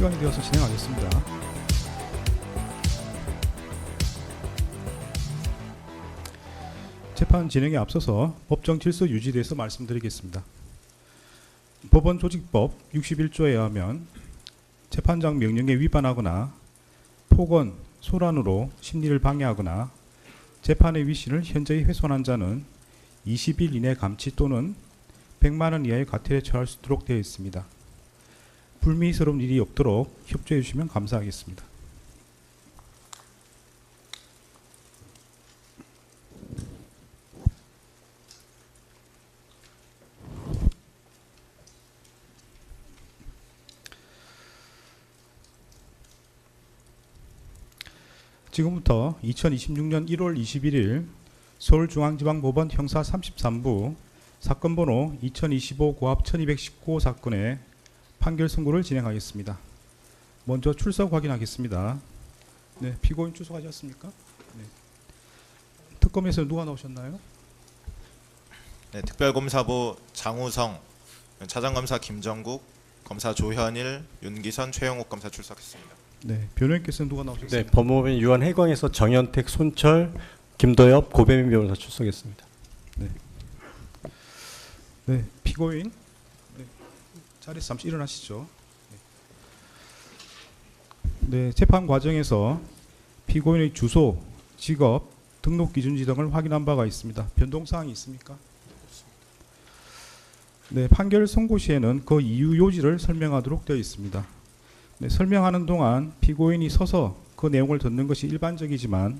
시간이 되어서 진행하겠습니다. 재판 진행에 앞서서 법정 질서 유지에 대해서 말씀드리겠습니다. 법원 조직법 61조에 의하면 재판장 명령에 위반하거나 폭언, 소란으로 심리를 방해하거나 재판의 위신을 현저히 훼손한 자는 20일 이내 감치 또는 100만 원 이하의 과태료에 처할 수 있도록 되어 있습니다. 불미스러운 일이 없도록 협조해 주시면 감사하겠습니다. 지금부터 2026년 1월 21일 서울중앙지방법원 형사 33부 사건 번호 2025 고합 1219 사건의 판결 선고를 진행하겠습니다. 먼저 출석 확인하겠습니다. 네, 피고인 출석하셨습니까? 네. 특검에서 누가 나오셨나요? 네, 특별검사부 장우성, 차장검사 김정국, 검사 조현일, 윤기선, 최영욱 검사 출석했습니다. 네, 변호인께서는 누가 나오셨습니까? 네, 법무법인 유한해광에서 정현택, 손철, 김도엽, 고배민 변호사 출석했습니다. 네, 피고인 네, 자리에서 잠시 일어나시죠. 네, 재판 과정에서 피고인의 주소, 직업, 등록 기준지 등을 확인한 바가 있습니다. 변동사항이 있습니까? 네, 판결 선고 시에는 그 이유 요지를 설명하도록 되어 있습니다. 네, 설명하는 동안 피고인이 서서 그 내용을 듣는 것이 일반적이지만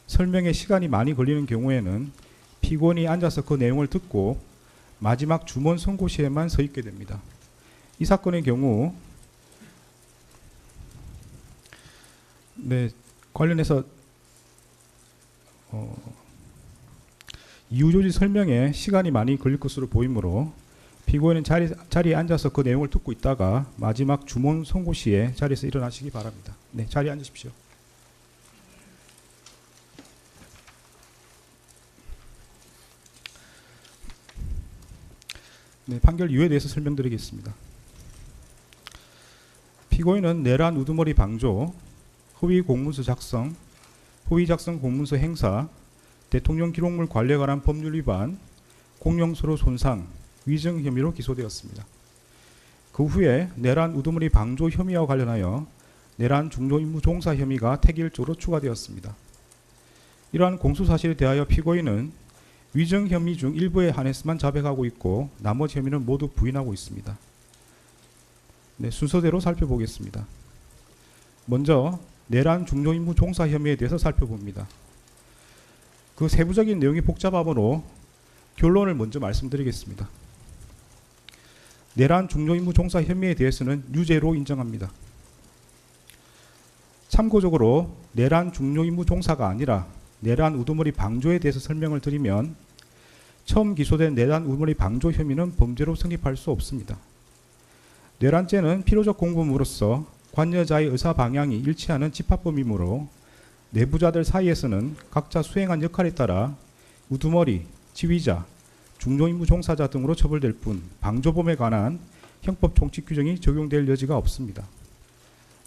설명에 시간이 많이 걸리는 경우에는 피고인이 앉아서 그 내용을 듣고 마지막 주문 선고 시에만 서 있게 됩니다. 이 사건의 경우 네, 관련해서 이유 요지 설명에 시간이 많이 걸릴 것으로 보이므로 피고인은 자리에 앉아서 그 내용을 듣고 있다가 마지막 주문 선고 시에 자리에서 일어나시기 바랍니다. 네, 자리에 앉으십시오. 네, 판결 이유에 대해서 설명드리겠습니다. 피고인은 내란 우두머리 방조, 허위 공문서 작성, 허위 작성 공문서 행사, 대통령 기록물 관리에 관한 법률 위반, 공용서로 손상, 위증 혐의로 기소되었습니다. 그 후에 내란 우두머리 방조 혐의와 관련하여 내란 중요 임무 종사 혐의가 택일적으로 추가되었습니다. 이러한 공소사실에 대하여 피고인은 위증 혐의 중 일부에 한해서만 자백하고 있고 나머지 혐의는 모두 부인하고 있습니다. 네, 순서대로 살펴보겠습니다. 먼저 내란 중요 임무 종사 혐의에 대해서 살펴봅니다. 그 세부적인 내용이 복잡하므로 결론을 먼저 말씀드리겠습니다. 내란 중요 임무 종사 혐의에 대해서는 유죄로 인정합니다. 참고적으로 내란 중요 임무 종사가 아니라 내란 우두머리 방조에 대해서 설명을 드리면 처음 기소된 내란 우두머리 방조 혐의는 범죄로 성립할 수 없습니다. 내란죄는 필요적 공범으로서 관여자의 의사 방향이 일치하는 집합범이므로 내부자들 사이에서는 각자 수행한 역할에 따라 우두머리, 지휘자, 중요임무 종사자 등으로 처벌될 뿐 방조범에 관한 형법 총칙 규정이 적용될 여지가 없습니다.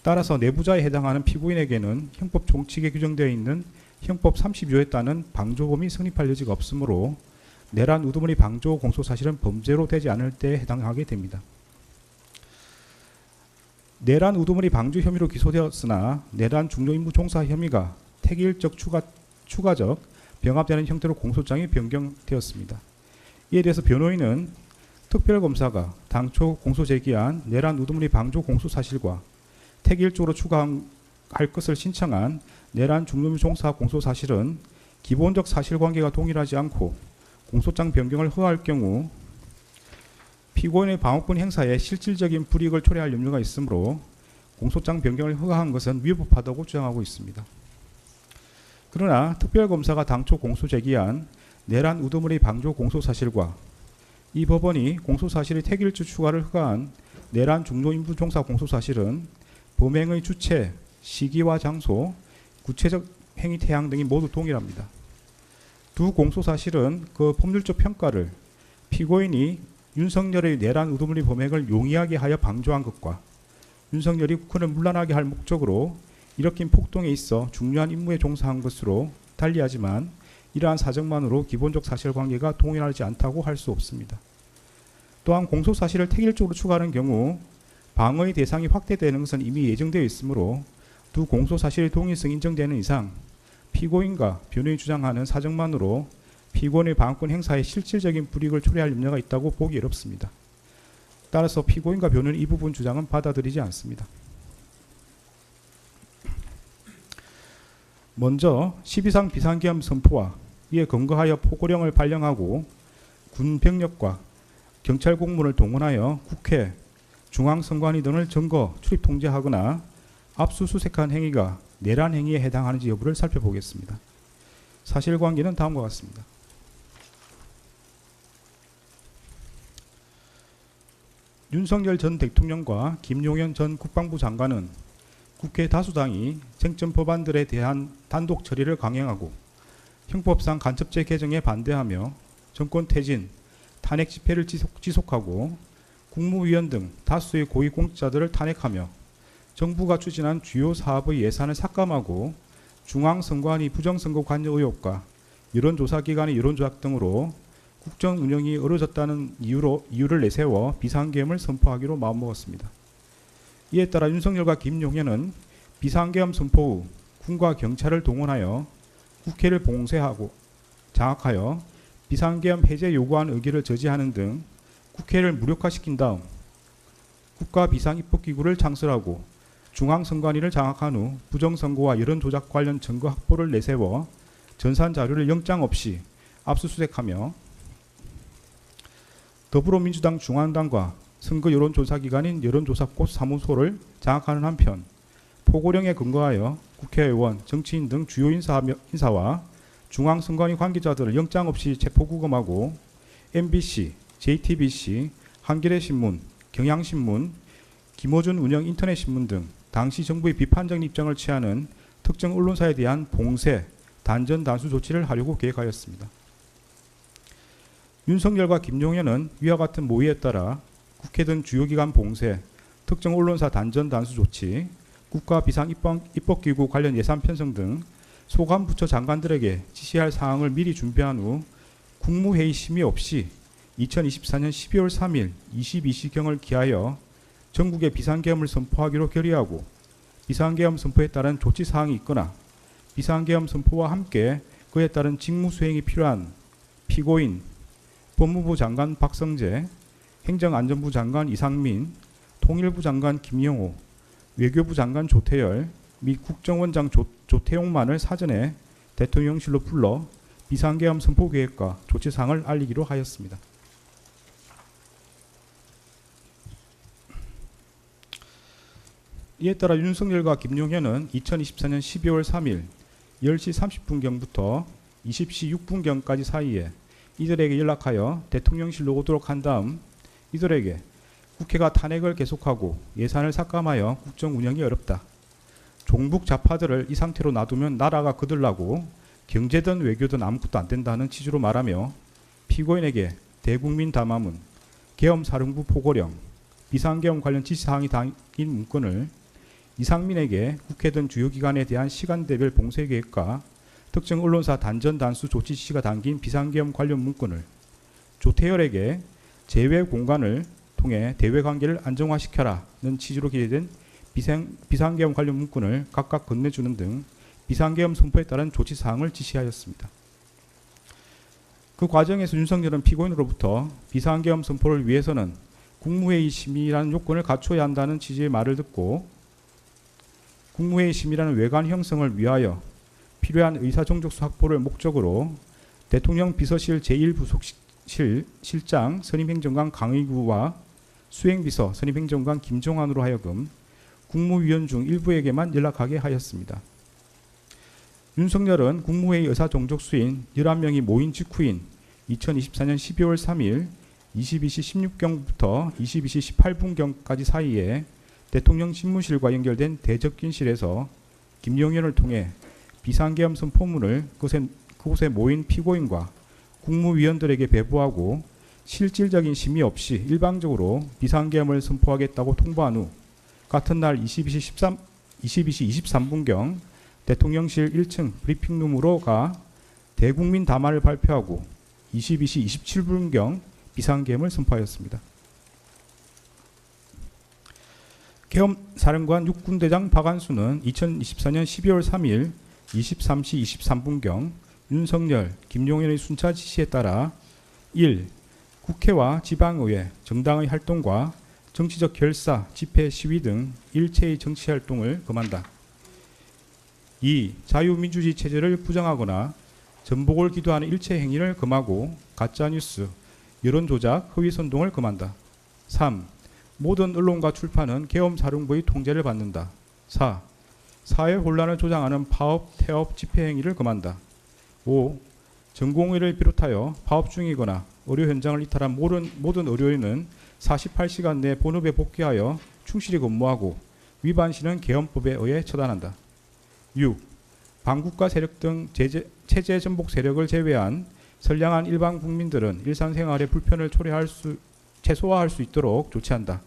따라서 내부자에 해당하는 피고인에게는 형법 총칙에 규정되어 있는 형법 30조에 따른 방조범이 성립할 여지가 없으므로 내란 우두머리 방조 공소사실은 범죄로 되지 않을 때에 해당하게 됩니다. 내란 우두머리 방조 혐의로 기소되었으나 내란 중요임무 종사 혐의가 택일적 추가적 병합되는 형태로 공소장이 변경되었습니다. 이에 대해서 변호인은 특별검사가 당초 공소 제기한 내란 우두머리 방조 공소사실과 택일적으로 추가할 것을 신청한 내란 중요임무 종사 공소사실은 기본적 사실관계가 동일하지 않고 공소장 변경을 허가할 경우 피고인의 방어권 행사에 실질적인 불이익을 초래할 염려가 있으므로 공소장 변경을 허가한 것은 위법하다고 주장하고 있습니다. 그러나 특별검사가 당초 공소 제기한 내란 우두머리 방조 공소사실과 이 법원이 공소사실의 택일주 추가를 허가한 내란 중요임무 종사 공소사실은 범행의 주체, 시기와 장소, 구체적 행위 태양 등이 모두 동일합니다. 두 공소사실은 그 법률적 평가를 피고인이 윤석열의 내란 우두머리 범행을 용이하게 하여 방조한 것과 윤석열이 국헌을 문란하게 할 목적으로 일으킨 폭동에 있어 중요한 임무에 종사한 것으로 달리하지만 이러한 사정만으로 기본적 사실관계가 동일하지 않다고 할 수 없습니다. 또한 공소사실을 택일적으로 추가하는 경우 방어의 대상이 확대되는 것은 이미 예정되어 있으므로 두 공소사실의 동일성이 인정되는 이상 피고인과 변호인이 주장하는 사정만으로 피고인의 방어권 행사에 실질적인 불이익을 초래할 염려가 있다고 보기 어렵습니다. 따라서 피고인과 변호인의 이 부분 주장은 받아들이지 않습니다. 먼저 12상 비상계엄 선포와 이에 근거하여 포고령을 발령하고 군 병력과 경찰 공무원을 동원하여 국회, 중앙선관위 등을 증거 출입 통제하거나 압수수색한 행위가 내란 행위에 해당하는지 여부를 살펴보겠습니다. 사실관계는 다음과 같습니다. 윤석열 전 대통령과 김용현 전 국방부 장관은 국회 다수당이 쟁점 법안들에 대한 단독 처리를 강행하고 형법상 간첩죄 개정에 반대하며 정권 퇴진, 탄핵 집회를 지속하고 국무위원 등 다수의 고위공직자들을 탄핵하며 정부가 추진한 주요 사업의 예산을 삭감하고 중앙선관위 부정선거 관여 의혹과 여론조사기관의 여론조작 등으로 국정 운영이 어려졌다는 이유를 내세워 비상계엄을 선포하기로 마음먹었습니다. 이에 따라 윤석열과 김용현은 비상계엄 선포 후 군과 경찰을 동원하여 국회를 봉쇄하고 장악하여 비상계엄 해제 요구안 의결을 저지하는 등 국회를 무력화시킨 다음 국가비상입법기구를 창설하고 중앙선관위를 장악한 후 부정선거와 여론조작 관련 증거 확보를 내세워 전산자료를 영장 없이 압수수색하며 더불어민주당 중앙당과 선거 여론조사기관인 여론조사꽃 사무소를 장악하는 한편 포고령에 근거하여 국회의원, 정치인 등 주요 인사와 중앙선관위 관계자들을 영장 없이 체포구금하고 MBC, JTBC, 한겨레신문, 경향신문, 김어준 운영 인터넷신문 등 당시 정부의 비판적인 입장을 취하는 특정 언론사에 대한 봉쇄, 단전 단수 조치를 하려고 계획하였습니다. 윤석열과 김용현은 위와 같은 모의에 따라 국회 등 주요 기관 봉쇄, 특정 언론사 단전 단수 조치, 국가 비상입법기구 관련 예산 편성 등 소관 부처 장관들에게 지시할 사항을 미리 준비한 후 국무회의 심의 없이 2024년 12월 3일 22시경을 기하여 전국에 비상계엄을 선포하기로 결의하고 비상계엄 선포에 따른 조치사항이 있거나 비상계엄 선포와 함께 그에 따른 직무수행이 필요한 피고인, 법무부 장관 박성재, 행정안전부 장관 이상민, 통일부 장관 김영호, 외교부 장관 조태열 및 국정원장 조태용만을 사전에 대통령실로 불러 비상계엄 선포 계획과 조치사항을 알리기로 하였습니다. 이에 따라 윤석열과 김용현은 2024년 12월 3일 10시 30분경부터 20시 6분경까지 사이에 이들에게 연락하여 대통령실로 오도록 한 다음 이들에게 국회가 탄핵을 계속하고 예산을 삭감하여 국정 운영이 어렵다. 종북 좌파들을 이 상태로 놔두면 나라가 거들나고 경제든 외교든 아무것도 안 된다는 취지로 말하며 피고인에게 대국민 담화문, 계엄사령부 포고령, 비상계엄 관련 지시사항이 담긴 문건을 이상민에게 국회 등 주요 기관에 대한 시간대별 봉쇄 계획과 특정 언론사 단전 단수 조치 지시가 담긴 비상계엄 관련 문건을 조태열에게 제외 공간을 통해 대외 관계를 안정화시켜라는 취지로 기재된 비상계엄 관련 문건을 각각 건네주는 등 비상계엄 선포에 따른 조치사항을 지시하였습니다. 그 과정에서 윤석열은 피고인으로부터 비상계엄 선포를 위해서는 국무회의 심의라는 요건을 갖춰야 한다는 취지의 말을 듣고 국무회의 심의라는 외관 형성을 위하여 필요한 의사정족수 확보를 목적으로 대통령 비서실 제1부속실 실장 선임행정관 강의구와 수행비서 선임행정관 김종환으로 하여금 국무위원 중 일부에게만 연락하게 하였습니다. 윤석열은 국무회의 의사정족수인 11명이 모인 직후인 2024년 12월 3일 22시 16경부터 22시 18분경까지 사이에 대통령 집무실과 연결된 대접견실에서 김용현을 통해 비상계엄 선포문을 그곳에 모인 피고인과 국무위원들에게 배부하고 실질적인 심의 없이 일방적으로 비상계엄을 선포하겠다고 통보한 후 같은 날 22시 23분경 대통령실 1층 브리핑룸으로 가 대국민 담화를 발표하고 22시 27분경 비상계엄을 선포하였습니다. 계엄사령관 육군대장 박안수는 2024년 12월 3일 23시 23분경 윤석열, 김용현의 순차 지시에 따라 1. 국회와 지방의회, 정당의 활동과 정치적 결사, 집회, 시위 등 일체의 정치활동을 금한다. 2. 자유민주주의 체제를 부정하거나 전복을 기도하는 일체 행위를 금하고 가짜뉴스, 여론조작, 허위선동을 금한다. 3. 모든 언론과 출판은 계엄사령부의 통제를 받는다. 4. 사회 혼란을 조장하는 파업, 태업, 집회 행위를 금한다. 5. 전공의를 비롯하여 파업 중이거나 의료 현장을 이탈한 모든 의료인은 48시간 내 본업에 복귀하여 충실히 근무하고 위반 시는 계엄법에 의해 처단한다. 6. 반국가 세력 등 체제 전복 세력을 제외한 선량한 일반 국민들은 일상생활의 불편을 최소화할 수 있도록 조치한다.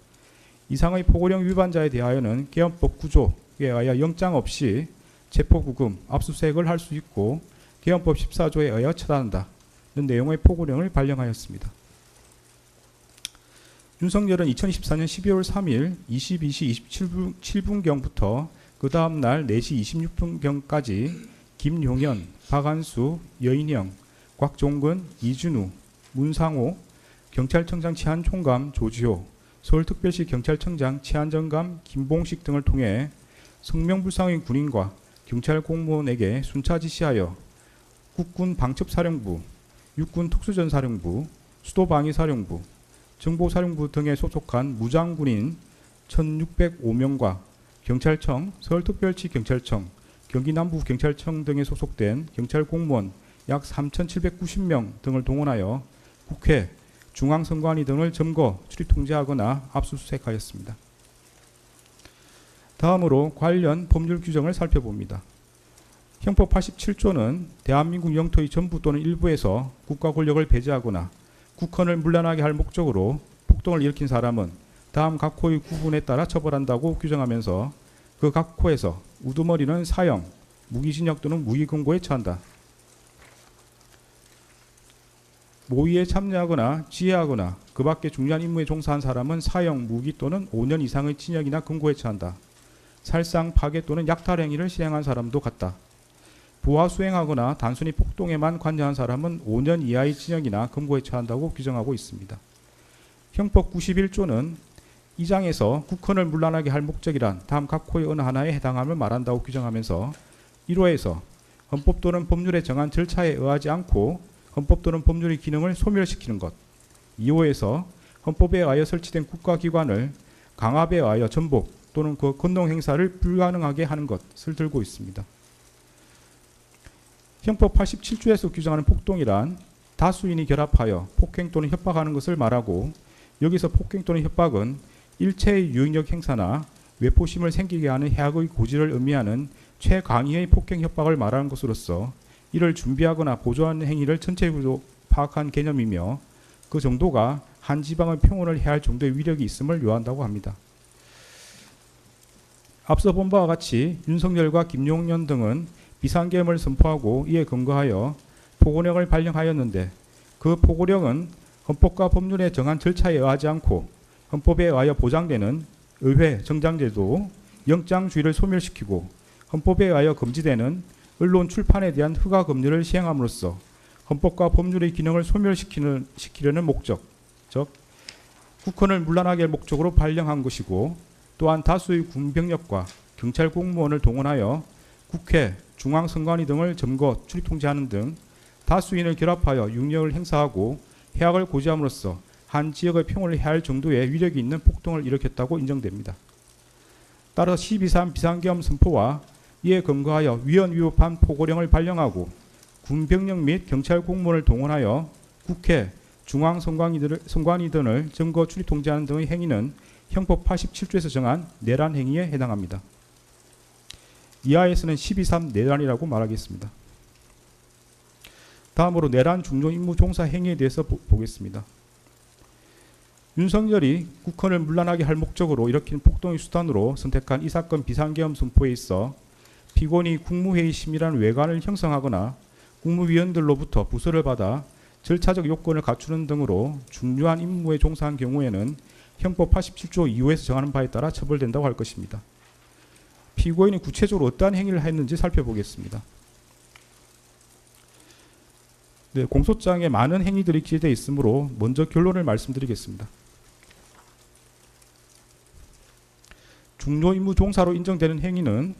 이상의 포고령 위반자에 대하여는 계엄법 구조에 의하여 영장 없이 체포구금, 압수수색을 할 수 있고 계엄법 14조에 의하여 처단한다는 내용의 포고령을 발령하였습니다. 윤석열은 2024년 12월 3일 22시 27분경부터 그 다음 날 4시 26분경까지 김용현, 박안수, 여인형, 곽종근, 이준우, 문상호, 경찰청장 치안총감 조지호, 서울특별시 경찰청장 치안정감 김봉식 등을 통해 성명불상의 군인과 경찰 공무원에게 순차 지시하여 국군 방첩사령부, 육군 특수전사령부, 수도방위사령부, 정보사령부 등에 소속한 무장군인 1605명과 경찰청, 서울특별시 경찰청, 경기남부경찰청 등에 소속된 경찰 공무원 약 3790명 등을 동원하여 국회, 중앙선관위 등을 점거, 출입 통제하거나 압수수색하였습니다. 다음으로 관련 법률 규정을 살펴봅니다. 형법 87조는 대한민국 영토의 전부 또는 일부에서 국가 권력을 배제하거나 국헌을 문란하게 할 목적으로 폭동을 일으킨 사람은 다음 각 호의 구분에 따라 처벌한다고 규정하면서 그 각 호에서 우두머리는 사형, 무기징역 또는 무기금고에 처한다. 모의에 참여하거나 지휘하거나 그 밖에 중요한 임무에 종사한 사람은 사형, 무기 또는 5년 이상의 징역이나 금고에 처한다. 살상, 파괴 또는 약탈 행위를 실행한 사람도 같다. 부하 수행하거나 단순히 폭동에만 관여한 사람은 5년 이하의 징역이나 금고에 처한다고 규정하고 있습니다. 형법 91조는 이 장에서 국헌을 문란하게 할 목적이란 다음 각 호의 어느 하나에 해당함을 말한다고 규정하면서 1호에서 헌법 또는 법률에 정한 절차에 의하지 않고 헌법 또는 법률의 기능을 소멸시키는 것, 2호에서 헌법에 의하여 설치된 국가기관을 강압에 의하여 전복 또는 그 권능 행사를 불가능하게 하는 것을 들고 있습니다. 형법 87조에서 규정하는 폭동이란 다수인이 결합하여 폭행 또는 협박하는 것을 말하고 여기서 폭행 또는 협박은 일체의 유익력 행사나 외포심을 생기게 하는 해악의 고지를 의미하는 최강의의 폭행 협박을 말하는 것으로서 이를 준비하거나 보조하는 행위를 전체적으로 파악한 개념이며 그 정도가 한 지방의 평온을 해할 정도의 위력이 있음을 요한다고 합니다. 앞서 본 바와 같이 윤석열과 김용현 등은 비상계엄을 선포하고 이에 근거하여 포고령을 발령하였는데 그 포고령은 헌법과 법률에 정한 절차에 의하지 않고 헌법에 의하여 보장되는 의회, 정당제도, 영장주의를 소멸시키고 헌법에 의하여 금지되는 언론 출판에 대한 허가 금지를 시행함으로써 헌법과 법률의 기능을 소멸시키려는 목적, 즉 국헌을 문란하게 할 목적으로 발령한 것이고 또한 다수의 군병력과 경찰 공무원을 동원하여 국회, 중앙선관위 등을 점거, 출입 통제하는 등 다수인을 결합하여 육력을 행사하고 해악을 고지함으로써 한 지역의 평온을 해할 정도의 위력이 있는 폭동을 일으켰다고 인정됩니다. 따라 12.3 비상계엄 선포와 이에 근거하여 위헌 위법한 포고령을 발령하고 군병력 및 경찰 공무원을 동원하여 국회, 중앙선관위 등을 점거, 출입 통제하는 등의 행위는 형법 87조에서 정한 내란 행위에 해당합니다. 이하에서는 12.3 내란이라고 말하겠습니다. 다음으로 내란 중요 임무 종사 행위에 대해서 보겠습니다. 윤석열이 국헌을 문란하게 할 목적으로 일으킨 폭동의 수단으로 선택한 이 사건 비상계엄 선포에 있어 피고인이 국무회의 심의라는 외관을 형성하거나 국무위원들로부터 부서를 받아 절차적 요건을 갖추는 등으로 중요한 임무에 종사한 경우에는 형법 87조 2호에서 정하는 바에 따라 처벌된다고 할 것입니다. 피고인이 구체적으로 어떠한 행위를 했는지 살펴보겠습니다. 네, 공소장에 많은 행위들이 기재되어 있으므로 먼저 결론을 말씀드리겠습니다. 중요 임무 종사로 인정되는 행위는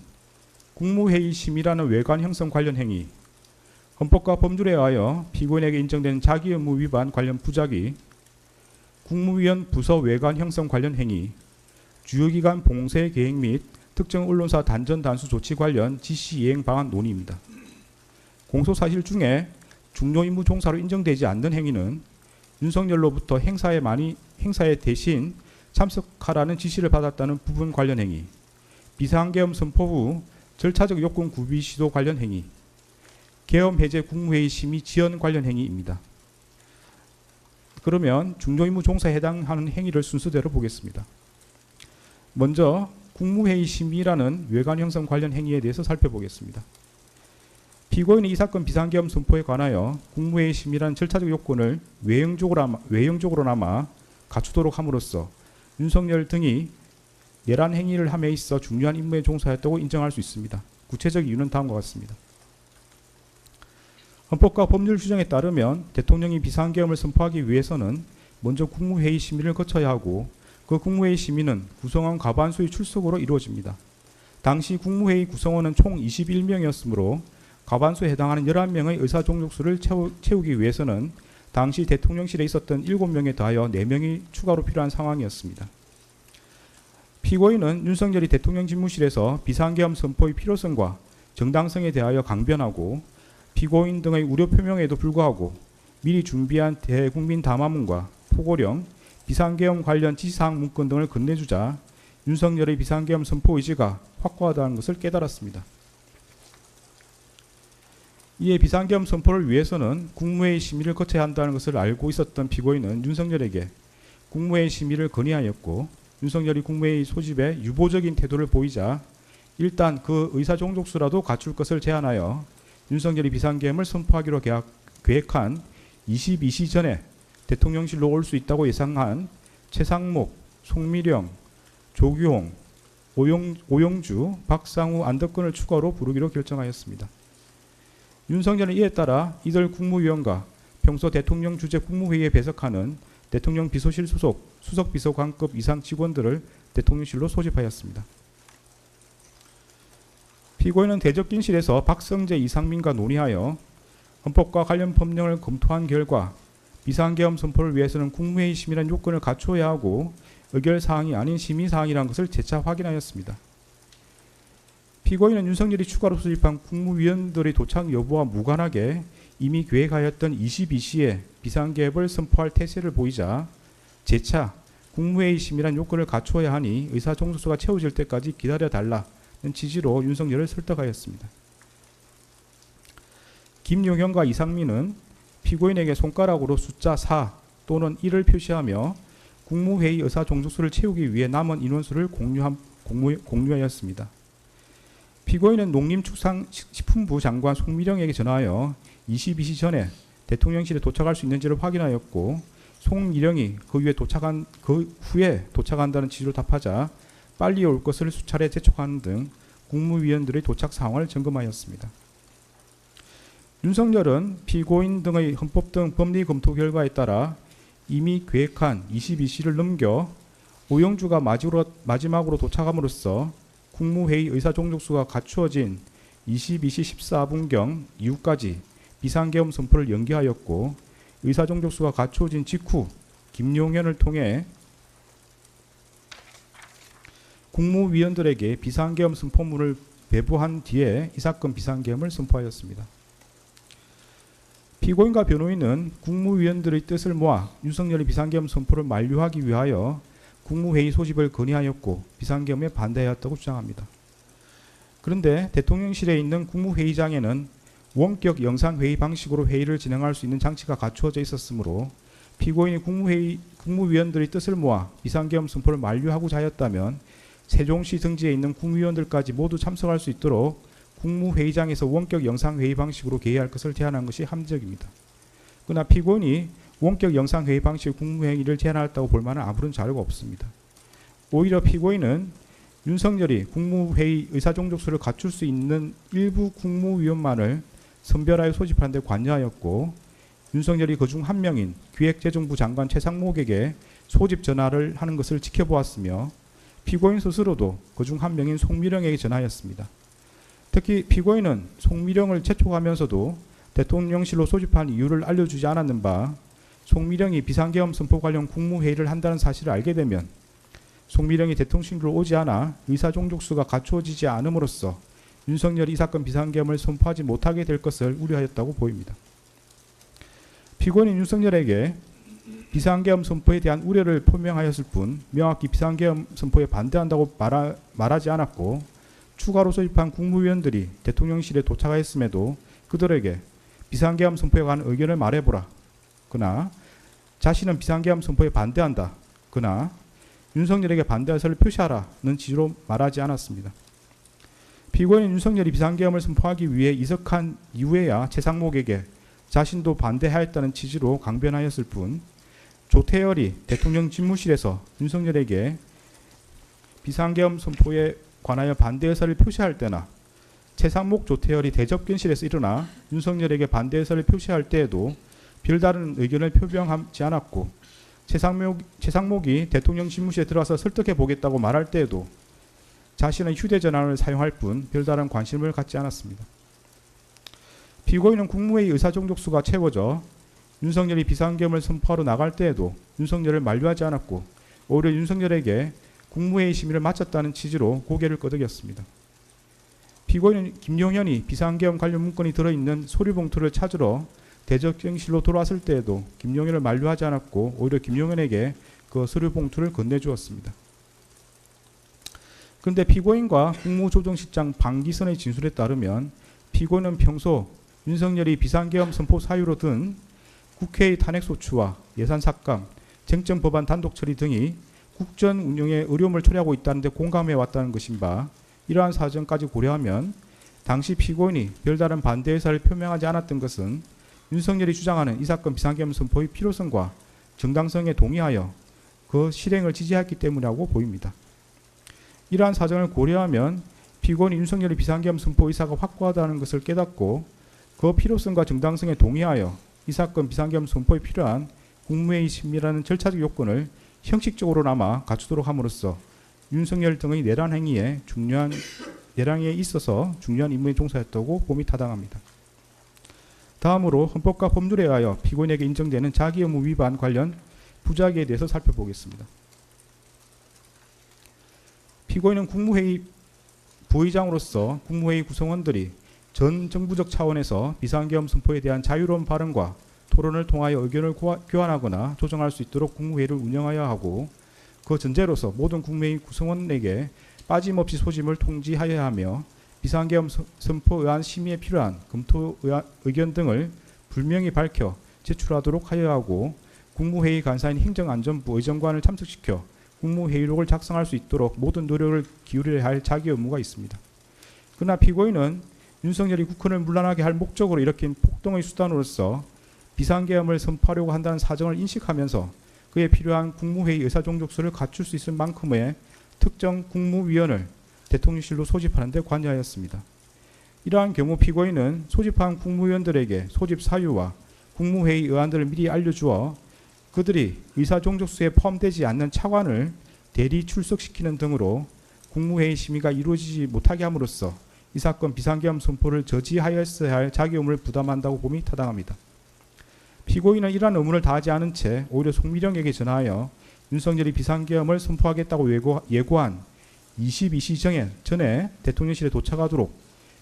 국무회의 심의라는 외관 형성 관련 행위, 헌법과 법률에 의하여 피고인에게 인정되는 자기 의무 위반 관련 부작위, 국무위원 부서 외관 형성 관련 행위, 주요기관 봉쇄 계획 및 특정 언론사 단전 단수 조치 관련 지시 이행 방안 논의입니다. 공소사실 중에 중요 임무 종사로 인정되지 않는 행위는 윤석열로부터 행사에 대신 참석하라는 지시를 받았다는 부분 관련 행위, 비상계엄 선포 후 절차적 요건 구비 시도 관련 행위, 계엄 해제 국무회의 심의 지연 관련 행위입니다. 그러면 중요 임무 종사에 해당하는 행위를 순서대로 보겠습니다. 먼저 국무회의 심의라는 외관 형성 관련 행위에 대해서 살펴보겠습니다. 피고인이 이 사건 비상계엄 선포에 관하여 국무회의 심의라는 절차적 요건을 외형적으로나마 갖추도록 함으로써 윤석열 등이 내란 행위를 함에 있어 중요한 임무에 종사했다고 인정할 수 있습니다. 구체적 이유는 다음과 같습니다. 헌법과 법률 규정에 따르면 대통령이 비상계엄을 선포하기 위해서는 먼저 국무회의 심의를 거쳐야 하고 그 국무회의 심의는 구성원 과반수의 출석으로 이루어집니다. 당시 국무회의 구성원은 총 21명이었으므로 과반수에 해당하는 11명의 의사종족수를 채우기 위해서는 당시 대통령실에 있었던 7명에 더하여 4명이 추가로 필요한 상황이었습니다. 피고인은 윤석열이 대통령 집무실에서 비상계엄 선포의 필요성과 정당성에 대하여 강변하고 피고인 등의 우려 표명에도 불구하고 미리 준비한 대국민 담화문과 포고령, 비상계엄 관련 지시사항 문건 등을 건네주자 윤석열의 비상계엄 선포 의지가 확고하다는 것을 깨달았습니다. 이에 비상계엄 선포를 위해서는 국무회의 심의를 거쳐야 한다는 것을 알고 있었던 피고인은 윤석열에게 국무회의 심의를 건의하였고 윤석열이 국무회의 소집에 유보적인 태도를 보이자 일단 그 의사종족수라도 갖출 것을 제안하여 윤석열이 비상계엄을 선포하기로 계획한 22시 전에 대통령실로 올 수 있다고 예상한 최상목, 송미령, 조규홍, 오영주, 박상우, 안덕근을 추가로 부르기로 결정하였습니다. 윤석열은 이에 따라 이들 국무위원과 평소 대통령 주재 국무회의에 배석하는 대통령 비서실 소속 수석비서관급 이상 직원들을 대통령실로 소집하였습니다. 피고인은 대접진실에서 박성재, 이상민과 논의하여 헌법과 관련 법령을 검토한 결과 비상계엄 선포를 위해서는 국무회의 심의라는 요건을 갖추어야 하고 의결사항이 아닌 심의사항이라는 것을 재차 확인하였습니다. 피고인은 윤석열이 추가로 소집한 국무위원들의 도착 여부와 무관하게 이미 계획하였던 22시에 비상계엄을 선포할 태세를 보이자 재차 국무회의 심의라는 요건을 갖추어야 하니 의사종족수가 채워질 때까지 기다려달라는 취지로 윤석열을 설득하였습니다. 김용현과 이상민은 피고인에게 손가락으로 숫자 4 또는 1을 표시하며 국무회의 의사종족수를 채우기 위해 남은 인원수를 공유하였습니다. 피고인은 농림축산식품부 장관 송미령에게 전화하여 22시 전에 대통령실에 도착할 수 있는지를 확인하였고 송미령이 그 후에 도착한다는 취지로 답하자 빨리 올 것을 수차례 재촉하는 등 국무위원들의 도착 상황을 점검하였습니다. 윤석열은 피고인 등의 헌법 등 법리 검토 결과에 따라 이미 계획한 22시를 넘겨 오영주가 마지막으로 도착함으로써 국무회의 의사종족수가 갖추어진 22시 14분경 이후까지 비상계엄 선포를 연기하였고 의사종족수가 갖추어진 직후 김용현을 통해 국무위원들에게 비상계엄 선포문을 배부한 뒤에 이 사건 비상계엄을 선포하였습니다. 피고인과 변호인은 국무위원들의 뜻을 모아 윤석열의 비상계엄 선포를 만료하기 위하여 국무회의 소집을 건의하였고 비상계엄에 반대하였다고 주장합니다. 그런데 대통령실에 있는 국무회의장에는 원격 영상회의 방식으로 회의를 진행할 수 있는 장치가 갖추어져 있었으므로 피고인이 국무위원들의 뜻을 모아 비상계엄 선포를 만료하고자 하였다면 세종시 등지에 있는 국무위원들까지 모두 참석할 수 있도록 국무회의장에서 원격 영상회의 방식으로 개의할 것을 제안한 것이 합리적입니다. 그러나 피고인이 원격 영상회의 방식의 국무회의를 제안했다고 볼 만한 아무런 자료가 없습니다. 오히려 피고인은 윤석열이 국무회의 의사종족수를 갖출 수 있는 일부 국무위원만을 선별하여 소집하는 데 관여하였고 윤석열이 그중 한 명인 기획재정부 장관 최상목에게 소집 전화를 하는 것을 지켜보았으며 피고인 스스로도 그중 한 명인 송미령에게 전화하였습니다. 특히 피고인은 송미령을 재촉하면서도 대통령실로 소집한 이유를 알려주지 않았는 바 송미령이 비상계엄 선포 관련 국무회의를 한다는 사실을 알게 되면 송미령이 대통령실로 오지 않아 의사종족수가 갖추어지지 않음으로써 윤석열이 이 사건 비상계엄을 선포하지 못하게 될 것을 우려하였다고 보입니다. 피고인은 윤석열에게 비상계엄 선포에 대한 우려를 표명하였을 뿐 명확히 비상계엄 선포에 반대한다고 말하지 않았고 추가로 소집한 국무위원들이 대통령실에 도착하였음에도 그들에게 비상계엄 선포에 관한 의견을 말해보라. 그러나 자신은 비상계엄 선포에 반대한다. 그러나 윤석열에게 반대 의사를 표시하라는 취지로 말하지 않았습니다. 피고인은 윤석열이 비상계엄을 선포하기 위해 이석한 이후에야 최상목에게 자신도 반대하였다는 취지로 강변하였을 뿐 조태열이 대통령 집무실에서 윤석열에게 비상계엄 선포에 관하여 반대 의사를 표시할 때나 최상목 조태열이 대접견실에서 일어나 윤석열에게 반대 의사를 표시할 때에도 별다른 의견을 표명하지 않았고 최상목이 대통령 집무실에 들어와서 설득해 보겠다고 말할 때에도 자신은 휴대전화를 사용할 뿐 별다른 관심을 갖지 않았습니다. 피고인은 국무회의 의사종족수가 채워져 윤석열이 비상계엄을 선포하러 나갈 때에도 윤석열을 만류하지 않았고 오히려 윤석열에게 국무회의 심의를 마쳤다는 취지로 고개를 끄덕였습니다. 피고인은 김용현이 비상계엄 관련 문건이 들어있는 서류봉투를 찾으러 대접경실로 돌아왔을 때에도 김용현을 만류하지 않았고 오히려 김용현에게 그 서류봉투를 건네주었습니다. 그런데 피고인과 국무조정실장 방기선의 진술에 따르면 피고인은 평소 윤석열이 비상계엄 선포 사유로 든 국회의 탄핵소추와 예산삭감, 쟁점법안 단독처리 등이 국정 운영에 어려움을 초래하고 있다는 데 공감해 왔다는 것인 바 이러한 사정까지 고려하면 당시 피고인이 별다른 반대 의사를 표명하지 않았던 것은 윤석열이 주장하는 이 사건 비상계엄 선포의 필요성과 정당성에 동의하여 그 실행을 지지했기 때문이라고 보입니다. 이러한 사정을 고려하면 피고인이 윤석열의 비상계엄 선포 의사가 확고하다는 것을 깨닫고 그 필요성과 정당성에 동의하여 이 사건 비상계엄 선포에 필요한 국무회의 심의라는 절차적 요건을 형식적으로나마 갖추도록 함으로써 윤석열 등의 내란 행위에 있어서 중요한 임무에 종사했다고 봄이 타당합니다. 다음으로 헌법과 법률에 의하여 피고인에게 인정되는 자기 의무 위반 관련 부작위에 대해서 살펴보겠습니다. 피고인은 국무회의 부의장으로서 국무회의 구성원들이 전 정부적 차원에서 비상계엄 선포에 대한 자유로운 발언과 토론을 통하여 의견을 교환하거나 조정할 수 있도록 국무회의를 운영하여야 하고 그 전제로서 모든 국무회의 구성원에게 빠짐없이 소집을 통지하여야 하며 비상계엄 선포 의안 심의에 필요한 검토 의견 등을 분명히 밝혀 제출하도록 하여야 하고 국무회의 간사인 행정안전부 의정관을 참석시켜 국무회의록을 작성할 수 있도록 모든 노력을 기울여야 할 자기 의무가 있습니다. 그러나 피고인은 윤석열이 국헌을 문란하게 할 목적으로 일으킨 폭동의 수단으로서 비상계엄을 선포하려고 한다는 사정을 인식하면서 그에 필요한 국무회의 의사종족수를 갖출 수 있을 만큼의 특정 국무위원을 대통령실로 소집하는 데 관여하였습니다. 이러한 경우 피고인은 소집한 국무위원들에게 소집 사유와 국무회의 의안들을 미리 알려주어 그들이 의사종족수에 포함되지 않는 차관을 대리 출석시키는 등으로 국무회의 심의가 이루어지지 못하게 함으로써 이 사건 비상계엄 선포를 저지하였어야 할 자기 의무를 부담한다고 봄이 타당합니다. 피고인은 이러한 의무를 다하지 않은 채 오히려 송미령에게 전하여 윤석열이 비상계엄을 선포하겠다고 예고한 22시 전에 대통령실에 도착하도록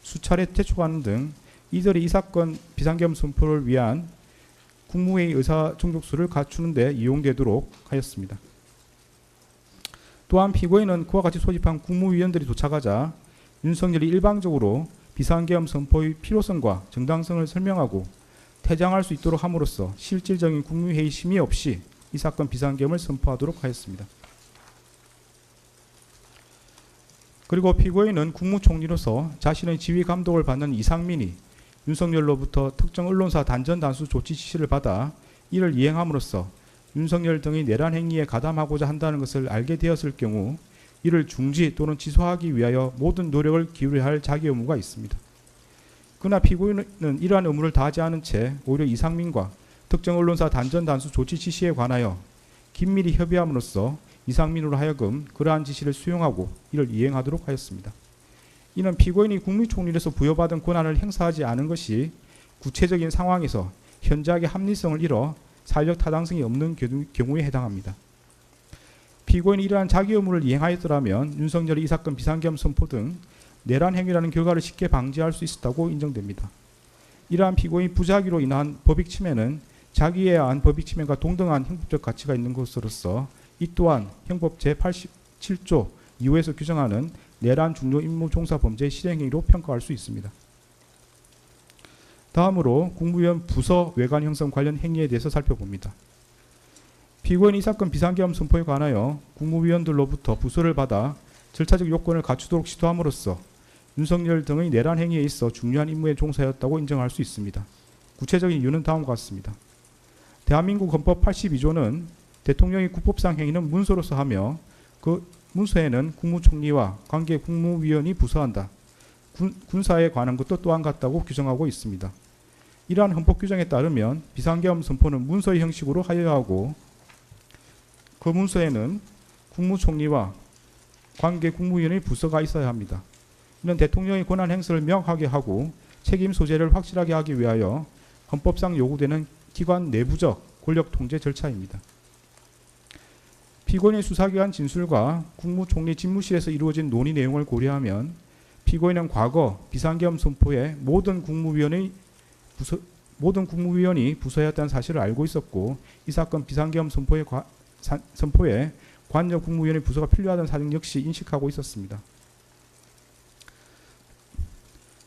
수차례 재촉하는 등 이들이 이 사건 비상계엄 선포를 위한 국무회의 의사종족수를 갖추는 데 이용되도록 하였습니다. 또한 피고인은 그와 같이 소집한 국무위원들이 도착하자 윤석열이 일방적으로 비상계엄 선포의 필요성과 정당성을 설명하고 퇴장할 수 있도록 함으로써 실질적인 국무회의 심의 없이 이 사건 비상계엄을 선포하도록 하였습니다. 그리고 피고인은 국무총리로서 자신의 지휘 감독을 받는 이상민이 윤석열로부터 특정 언론사 단전 단수 조치 지시를 받아 이를 이행함으로써 윤석열 등의 내란 행위에 가담하고자 한다는 것을 알게 되었을 경우 이를 중지 또는 취소하기 위하여 모든 노력을 기울여야 할 자기 의무가 있습니다. 그러나 피고인은 이러한 의무를 다하지 않은 채 오히려 이상민과 특정 언론사 단전 단수 조치 지시에 관하여 긴밀히 협의함으로써 이상민으로 하여금 그러한 지시를 수용하고 이를 이행하도록 하였습니다. 이는 피고인이 국무총리로서 부여받은 권한을 행사하지 않은 것이 구체적인 상황에서 현저하게 합리성을 잃어 사회적 타당성이 없는 경우에 해당합니다. 피고인이 이러한 자기 의무를 이행하였더라면 윤석열이 이 사건 비상계엄 선포 등 내란 행위라는 결과를 쉽게 방지할 수 있었다고 인정됩니다. 이러한 피고인 부작위로 인한 법익 침해는 자기에 의한 법익 침해가 동등한 형법적 가치가 있는 것으로서 이 또한 형법 제87조 2호에서 규정하는 내란 중요 임무 종사 범죄의 실행행위로 평가할 수 있습니다. 다음으로 국무위원 부서 외관 형성 관련 행위에 대해서 살펴봅니다. 피고인이 이 사건 비상계엄 선포에 관하여 국무위원들로부터 부서를 받아 절차적 요건을 갖추도록 시도함으로써 윤석열 등의 내란 행위에 있어 중요한 임무에 종사하였다고 인정할 수 있습니다. 구체적인 이유는 다음과 같습니다. 대한민국 헌법 82조는 대통령이 국법상 행위는 문서로서 하며 그 문서에는 국무총리와 관계 국무위원이 부서한다. 군사에 관한 것도 또한 같다고 규정하고 있습니다. 이러한 헌법 규정에 따르면 비상계엄 선포는 문서의 형식으로 하여야 하고 그 문서에는 국무총리와 관계 국무위원의 부서가 있어야 합니다. 이는 대통령의 권한 행사를 명확하게 하고 책임 소재를 확실하게 하기 위하여 헌법상 요구되는 기관 내부적 권력 통제 절차입니다. 피고인의 수사기관 진술과 국무총리 집무실에서 이루어진 논의 내용을 고려하면 피고인은 과거 비상계엄 선포에 모든 국무위원이 부서였다는 사실을 알고 있었고 이 사건 비상계엄 선포에 관여 국무위원의 부서가 필요하다는 사정 역시 인식하고 있었습니다.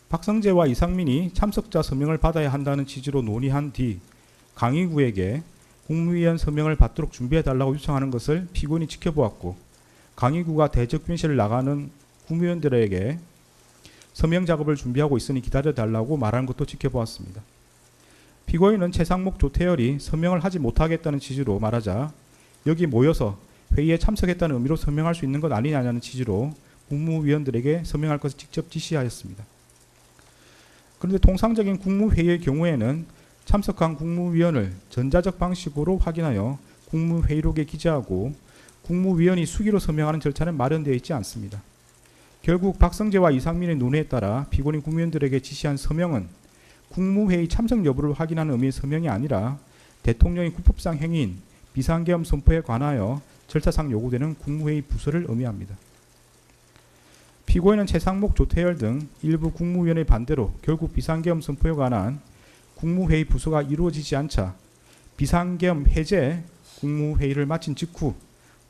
박성재와 이상민이 참석자 서명을 받아야 한다는 취지로 논의한 뒤 강의구에게 국무위원 서명을 받도록 준비해달라고 요청하는 것을 피고인이 지켜보았고 강의구가 대적변실을 나가는 국무위원들에게 서명 작업을 준비하고 있으니 기다려달라고 말하는 것도 지켜보았습니다. 피고인은 최상목 조태열이 서명을 하지 못하겠다는 취지로 말하자 여기 모여서 회의에 참석했다는 의미로 서명할 수 있는 것 아니냐는 취지로 국무위원들에게 서명할 것을 직접 지시하였습니다. 그런데 통상적인 국무회의의 경우에는 참석한 국무위원을 전자적 방식으로 확인하여 국무회의록에 기재하고 국무위원이 수기로 서명하는 절차는 마련되어 있지 않습니다. 결국 박성재와 이상민의 논의에 따라 피고인 국무위원들에게 지시한 서명은 국무회의 참석 여부를 확인하는 의미의 서명이 아니라 대통령의 국법상 행위인 비상계엄 선포에 관하여 절차상 요구되는 국무회의 부서를 의미합니다. 피고인은 최상목, 조태열 등 일부 국무위원의 반대로 결국 비상계엄 선포에 관한 국무회의 부서가 이루어지지 않자 비상계엄 해제 국무회의를 마친 직후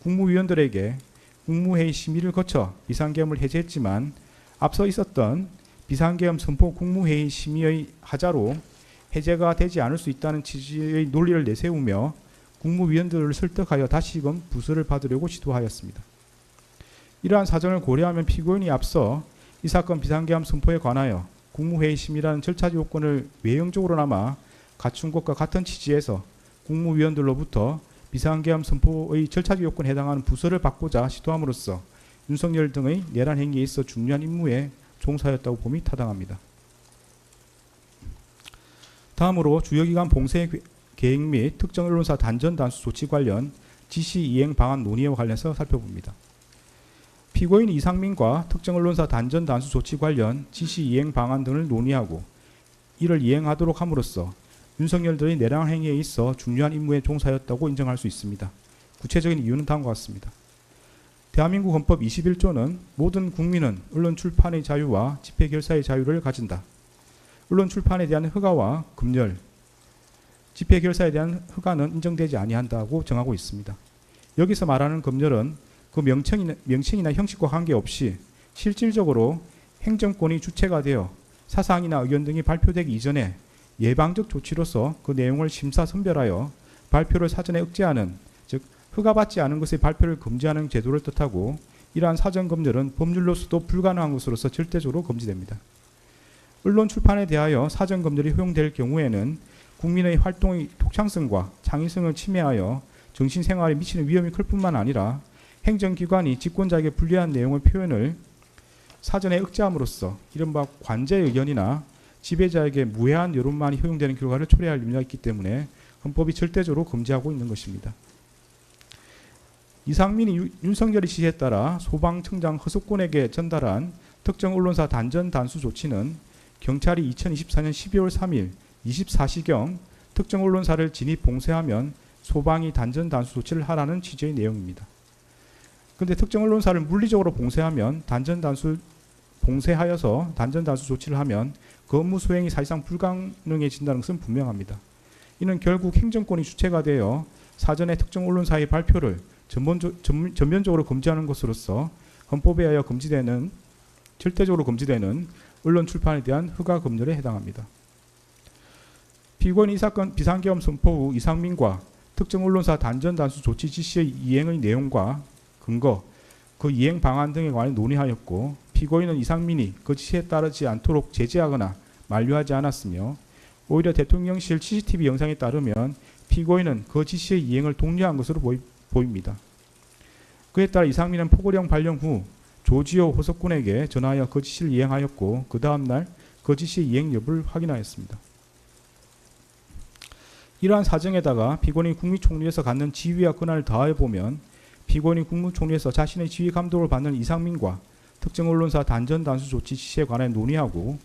국무위원들에게 국무회의 심의를 거쳐 비상계엄을 해제했지만 앞서 있었던 비상계엄 선포 국무회의 심의의 하자로 해제가 되지 않을 수 있다는 취지의 논리를 내세우며 국무위원들을 설득하여 다시금 부서를 받으려고 시도하였습니다. 이러한 사정을 고려하면 피고인이 앞서 이 사건 비상계엄 선포에 관하여 국무회의 심의라는 절차 요건을 외형적으로나마 갖춘 것과 같은 취지에서 국무위원들로부터 비상계엄 선포의 절차적 요건에 해당하는 부서를 받고자 시도함으로써 윤석열 등의 내란 행위에 있어 중요한 임무에 종사하였다고 봄이 타당합니다. 다음으로 주요기관 봉쇄 계획 및 특정 언론사 단전 단수 조치 관련 지시 이행 방안 논의와 관련해서 살펴봅니다. 피고인 이상민과 특정 언론사 단전 단수 조치 관련 지시 이행 방안 등을 논의하고 이를 이행하도록 함으로써 윤석열 등의 내란 행위에 있어 중요한 임무에 종사하였다고 인정할 수 있습니다. 구체적인 이유는 다음과 같습니다. 대한민국 헌법 21조는 모든 국민은 언론 출판의 자유와 집회 결사의 자유를 가진다. 언론 출판에 대한 허가와 금열, 집회 결사에 대한 허가는 인정되지 아니한다고 정하고 있습니다. 여기서 말하는 금열은 그 명칭이나 형식과 관계없이 실질적으로 행정권이 주체가 되어 사상이나 의견 등이 발표되기 이전에 예방적 조치로서 그 내용을 심사 선별하여 발표를 사전에 억제하는, 즉 허가받지 않은 것의 발표를 금지하는 제도를 뜻하고, 이러한 사전 검열은 법률로서도 불가능한 것으로서 절대적으로 금지됩니다. 언론 출판에 대하여 사전 검열이 허용될 경우에는 국민의 활동의 독창성과 창의성을 침해하여 정신생활에 미치는 위험이 클 뿐만 아니라 행정기관이 집권자에게 불리한 내용의 표현을 사전에 억제함으로써 이른바 관제의 의견이나 지배자에게 무해한 여론만이 허용되는 결과를 초래할 염려가 있기 때문에 헌법이 절대적으로 금지하고 있는 것입니다. 이상민이 윤석열의 지시에 따라 소방청장 허석곤에게 전달한 특정 언론사 단전 단수 조치는 경찰이 2024년 12월 3일 24시경 특정 언론사를 진입 봉쇄하면 소방이 단전 단수 조치를 하라는 취지의 내용입니다. 그런데 특정 언론사를 물리적으로 봉쇄하면 봉쇄하여서 단전 단수 조치를 하면 그 업무 수행이 사실상 불가능해진다는 것은 분명합니다. 이는 결국 행정권이 주체가 되어 사전에 특정 언론사의 발표를 전면적으로 금지하는 것으로서 헌법에 의하여 절대적으로 금지되는 언론 출판에 대한 허가 검열에 해당합니다. 피고인이 이 사건 비상계엄 선포 후 이상민과 특정 언론사 단전 단수 조치 지시의 이행의 내용과 근거, 그 이행 방안 등에 관해 논의하였고, 피고인은 이상민이 그 지시에 따르지 않도록 제재하거나 만류하지 않았으며, 오히려 대통령실 CCTV 영상에 따르면 피고인은 그 지시의 이행을 독려한 것으로 보입니다. 그에 따라 이상민은 포고령 발령 후 조지호 호석군에게 전화하여 그 지시를 이행하였고, 그 다음날 그 지시의 이행 여부를 확인하였습니다. 이러한 사정에다가 피고인이 국무총리에서 갖는 지위와 권한을 더해보면 피고인이 국무총리에서 자신의 지휘 감독을 받는 이상민과 특정 언론사 단전 단수 조치 지시에 관해 논의하고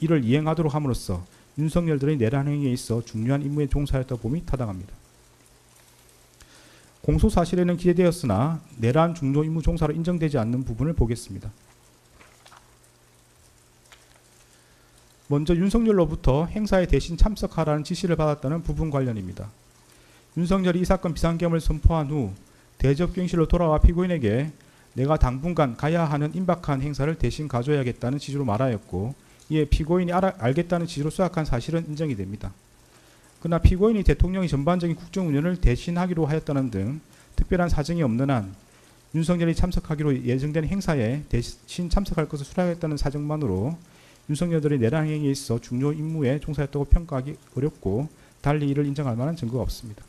이를 이행하도록 함으로써 윤석열 들의 내란 행위에 있어 중요한 임무에 종사했다고 봄이 타당합니다. 공소 사실에는 기재되었으나 내란 중요 임무 종사로 인정되지 않는 부분을 보겠습니다. 먼저 윤석열로부터 행사에 대신 참석하라는 지시를 받았다는 부분 관련입니다. 윤석열이 이 사건 비상계엄을 선포한 후 대접경실로 돌아와 피고인에게 내가 당분간 가야 하는 임박한 행사를 대신 가줘야겠다는 취지로 말하였고, 이에 피고인이 알겠다는 취지로 수락한 사실은 인정이 됩니다. 그러나 피고인이 대통령이 전반적인 국정운영을 대신하기로 하였다는 등 특별한 사정이 없는 한 윤석열이 참석하기로 예정된 행사에 대신 참석할 것을 수락했다는 사정만으로 윤석열들의 내란 행위에 있어 중요 임무에 종사했다고 평가하기 어렵고, 달리 이를 인정할 만한 증거가 없습니다.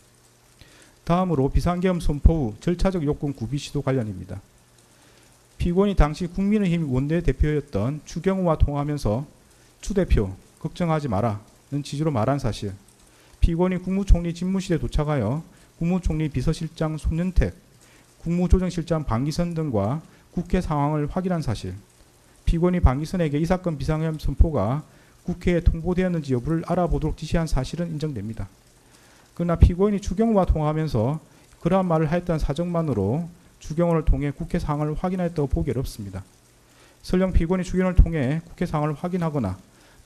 다음으로 비상계엄 선포 후 절차적 요건 구비 시도 관련입니다. 피고인이 당시 국민의힘 원내대표였던 추경호와 통화하면서 추 대표 걱정하지 마라는 취지로 말한 사실, 피고인이 국무총리 집무실에 도착하여 국무총리 비서실장 손윤택, 국무조정실장 방기선 등과 국회 상황을 확인한 사실, 피고인이 방기선에게 이 사건 비상계엄 선포가 국회에 통보되었는지 여부를 알아보도록 지시한 사실은 인정됩니다. 그러나 피고인이 추경호와 통화하면서 그러한 말을 하였다는 사정만으로 추경호를 통해 국회 상황을 확인하였다고 보기 어렵습니다. 설령 피고인이 추경호를 통해 국회 상황을 확인하거나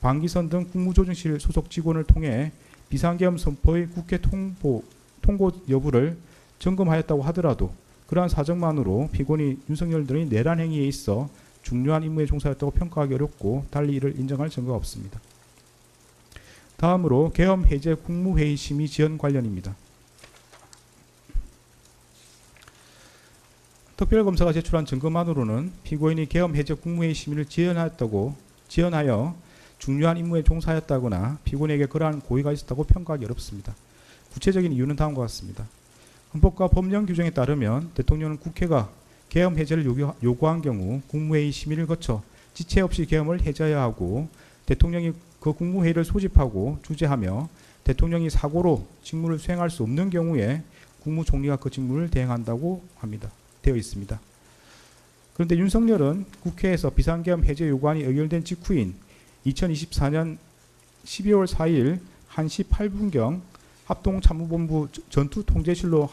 방기선 등 국무조정실 소속 직원을 통해 비상계엄 선포의 국회 통보 여부를 점검하였다고 하더라도 그러한 사정만으로 피고인이 윤석열 등의 내란 행위에 있어 중요한 임무에 종사했다고 평가하기 어렵고, 달리 이를 인정할 증거가 없습니다. 다음으로 계엄 해제 국무회의 심의 지연 관련입니다. 특별검사가 제출한 증거만으로는 피고인이 계엄 해제 국무회의 심의를 지연하여 중요한 임무에 종사했다거나 피고인에게 그러한 고의가 있었다고 평가하기 어렵습니다. 구체적인 이유는 다음과 같습니다. 헌법과 법령 규정에 따르면 대통령은 국회가 계엄 해제를 요구한 경우 국무회의 심의를 거쳐 지체 없이 계엄을 해제해야 하고, 대통령이 그 국무회의를 소집하고 주재하며 대통령이 사고로 직무를 수행할 수 없는 경우에 국무총리가 그 직무를 대행한다고 되어 있습니다. 그런데 윤석열은 국회에서 비상계엄 해제 요구안이 의결된 직후인 2024년 12월 4일 1시 8분경 합동참모본부 전투통제실로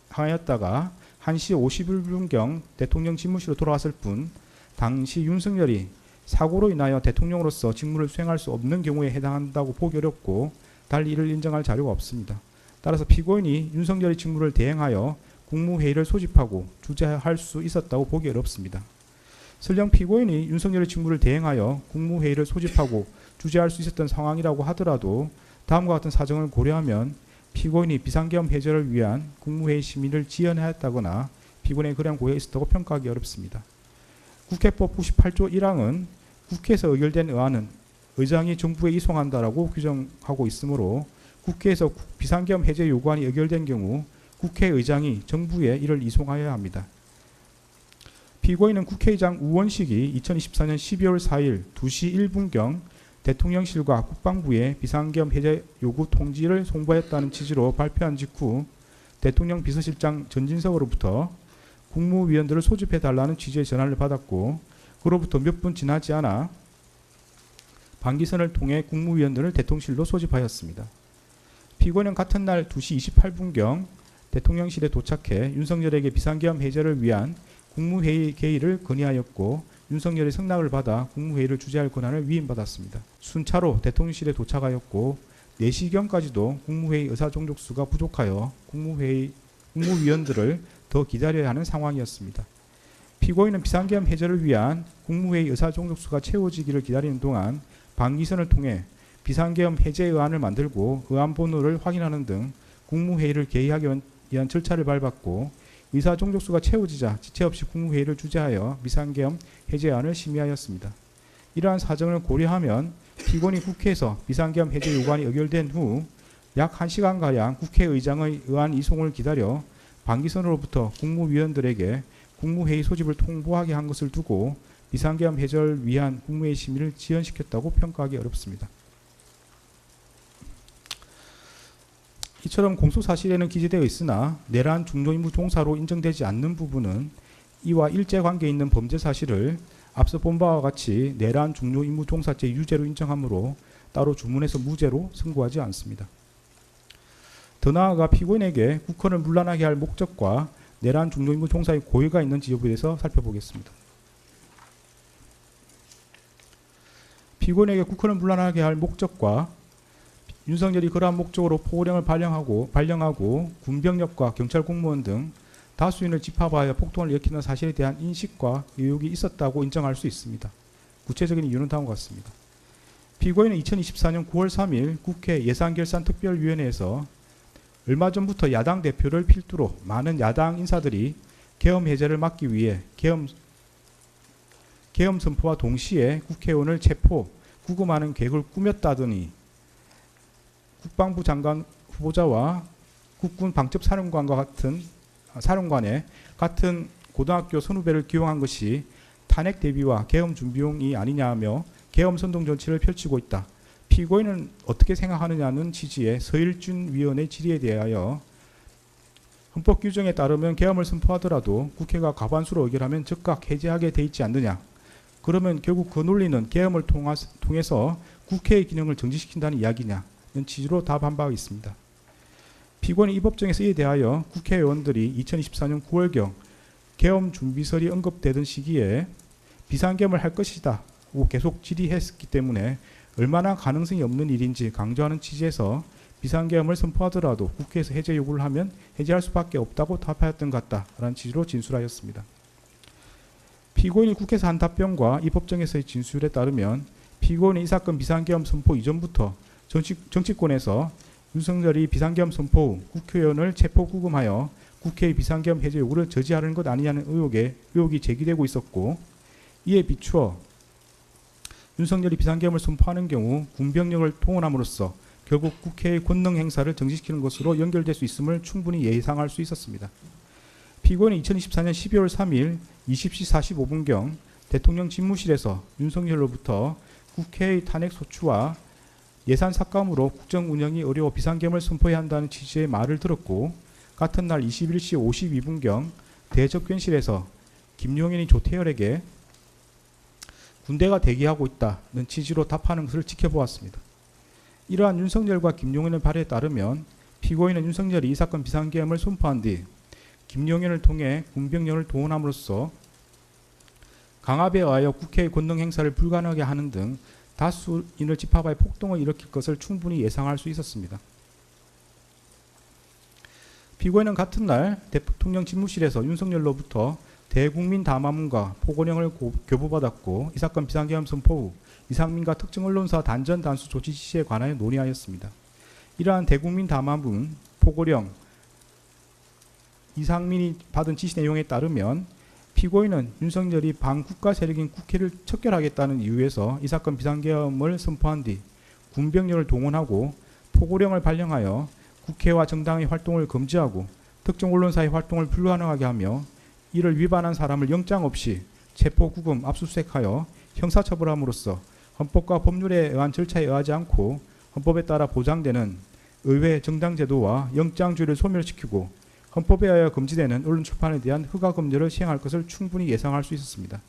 항하였다가 1시 51분경 대통령 집무실로 돌아왔을 뿐, 당시 윤석열이 사고로 인하여 대통령으로서 직무를 수행할 수 없는 경우에 해당한다고 보기 어렵고, 달리 이를 인정할 자료가 없습니다. 따라서 피고인이 윤석열의 직무를 대행하여 국무회의를 소집하고 주재할 수 있었다고 보기 어렵습니다. 설령 피고인이 윤석열의 직무를 대행하여 국무회의를 소집하고 주재할 수 있었던 상황이라고 하더라도 다음과 같은 사정을 고려하면 피고인이 비상계엄 해제를 위한 국무회의 심의를 지연하였다거나 피고인의 그러한 고의가 있었다고 평가하기 어렵습니다. 국회법 98조 1항은 국회에서 의결된 의안은 의장이 정부에 이송한다라고 규정하고 있으므로 국회에서 비상계엄 해제 요구안이 의결된 경우 국회의장이 정부에 이를 이송하여야 합니다. 피고인은 국회의장 우원식이 2024년 12월 4일 2시 1분경 대통령실과 국방부에 비상계엄 해제 요구 통지를 송부했다는 취지로 발표한 직후 대통령 비서실장 전진석으로부터 국무위원들을 소집해달라는 취지의 전화를 받았고 그로부터 몇 분 지나지 않아 방기선을 통해 국무위원들을 대통령실로 소집하였습니다. 피고인은 같은 날 2시 28분경 대통령실에 도착해 윤석열에게 비상계엄 해제를 위한 국무회의 개의를 건의하였고 윤석열의 승낙을 받아 국무회의를 주재할 권한을 위임받았습니다. 순차로 대통령실에 도착하였고 4시경까지도 국무회의 의사종족수가 부족하여 국무위원들을 더 기다려야 하는 상황이었습니다. 피고인은 비상계엄 해제를 위한 국무회의 의사종족수가 채워지기를 기다리는 동안 방기선을 통해 비상계엄 해제 의안을 만들고 의안 번호를 확인하는 등 국무회의를 개의하기 위한 절차를 밟았고 의사 종족수가 채워지자 지체 없이 국무회의를 주재하여 비상계엄 해제안을 심의하였습니다. 이러한 사정을 고려하면 피고인이 국회에서 비상계엄 해제 요구안이 의결된 후 약 1시간가량 국회의장의 의안 이송을 기다려 방기선으로부터 국무위원들에게 국무회의 소집을 통보하게 한 것을 두고 비상계엄 해제를 위한 국무회의 심의를 지연시켰다고 평가하기 어렵습니다. 이처럼 공소사실에는 기재되어 있으나 내란 중조임무 종사로 인정되지 않는 부분은 이와 일제관계 있는 범죄 사실을 앞서 본 바와 같이 내란 중조임무 종사죄 유죄로 인정하므로 따로 주문해서 무죄로 선고하지 않습니다. 더 나아가 피고인에게 국헌을 문란하게 할 목적과 내란 중조임무 종사의 고의가 있는지 여부에 대해서 살펴보겠습니다. 피고인에게 국헌을 문란하게 할 목적과 윤석열이 그러한 목적으로 포고령을 발령하고 군병력과 경찰 공무원 등 다수인을 집합하여 폭동을 일으키는 사실에 대한 인식과 의혹이 있었다고 인정할 수 있습니다. 구체적인 이유는 다음과 같습니다. 피고인은 2024년 9월 3일 국회 예산결산특별위원회에서 얼마 전부터 야당 대표를 필두로 많은 야당 인사들이 계엄 해제를 막기 위해 계엄 선포와 동시에 국회의원을 체포, 구금하는 계획을 꾸몄다더니 국방부 장관 후보자와 국군 방첩사령관의 같은 고등학교 선후배를 기용한 것이 탄핵 대비와 계엄 준비용이 아니냐며 계엄 선동 정치를 펼치고 있다. 피고인은 어떻게 생각하느냐는 취지의 서일준 위원의 질의에 대하여 헌법 규정에 따르면 계엄을 선포하더라도 국회가 과반수로 의결하면 즉각 해제하게 돼 있지 않느냐. 그러면 결국 그 논리는 계엄을 통해서 국회의 기능을 정지시킨다는 이야기냐는 취지로 답한 바가 있습니다. 피고인이 이 법정에서 이에 대하여 국회의원들이 2024년 9월경 계엄 준비설이 언급되던 시기에 비상계엄을 할 것이다 고 계속 질의했기 때문에 얼마나 가능성이 없는 일인지 강조하는 취지에서 비상계엄을 선포하더라도 국회에서 해제 요구를 하면 해제할 수밖에 없다고 답하였던 것 같다라는 취지로 진술하였습니다. 피고인이 국회에서 한 답변과 이 법정에서의 진술에 따르면 피고인은 이 사건 비상계엄 선포 이전부터 정치권에서 윤석열이 비상계엄 선포 후 국회의원을 체포 구금하여 국회의 비상계엄 해제 요구를 저지하려는 것 아니냐는 의혹이 제기되고 있었고, 이에 비추어 윤석열이 비상계엄을 선포하는 경우 군병력을 동원함으로써 결국 국회의 권능 행사를 정지시키는 것으로 연결될 수 있음을 충분히 예상할 수 있었습니다. 피고인은 2024년 12월 3일 20시 45분경 대통령 집무실에서 윤석열로부터 국회의 탄핵 소추와 예산 삭감으로 국정 운영이 어려워 비상계엄을 선포해야 한다는 취지의 말을 들었고, 같은 날 21시 52분경 대접견실에서 김용현이 조태열에게 군대가 대기하고 있다는 취지로 답하는 것을 지켜보았습니다. 이러한 윤석열과 김용현의 발에 따르면 피고인은 윤석열이 이 사건 비상계엄을 선포한 뒤 김용현을 통해 군병력을 동원함으로써 강압에 의하여 국회의 권능 행사를 불가능하게 하는 등 다수인을 집합하여 폭동을 일으킬 것을 충분히 예상할 수 있었습니다. 피고인은 같은 날 대통령 집무실에서 윤석열로부터 대국민 담화문과 포고령을 교부받았고 이 사건 비상계엄 선포 후 이상민과 특정 언론사 단전 단수 조치 지시에 관하여 논의하였습니다. 이러한 대국민 담화문, 포고령, 이상민이 받은 지시 내용에 따르면 피고인은 윤석열이 반국가 세력인 국회를 척결하겠다는 이유에서 이 사건 비상계엄을 선포한 뒤 군병력을 동원하고 포고령을 발령하여 국회와 정당의 활동을 금지하고 특정 언론사의 활동을 불가능하게 하며 이를 위반한 사람을 영장 없이 체포, 구금, 압수수색하여 형사처벌함으로써 헌법과 법률에 의한 절차에 의하지 않고 헌법에 따라 보장되는 의회 정당제도와 영장주의를 소멸시키고 헌법에 의하여 금지되는 언론 출판에 대한 허가 금지를 시행할 것을 충분히 예상할 수 있었습니다.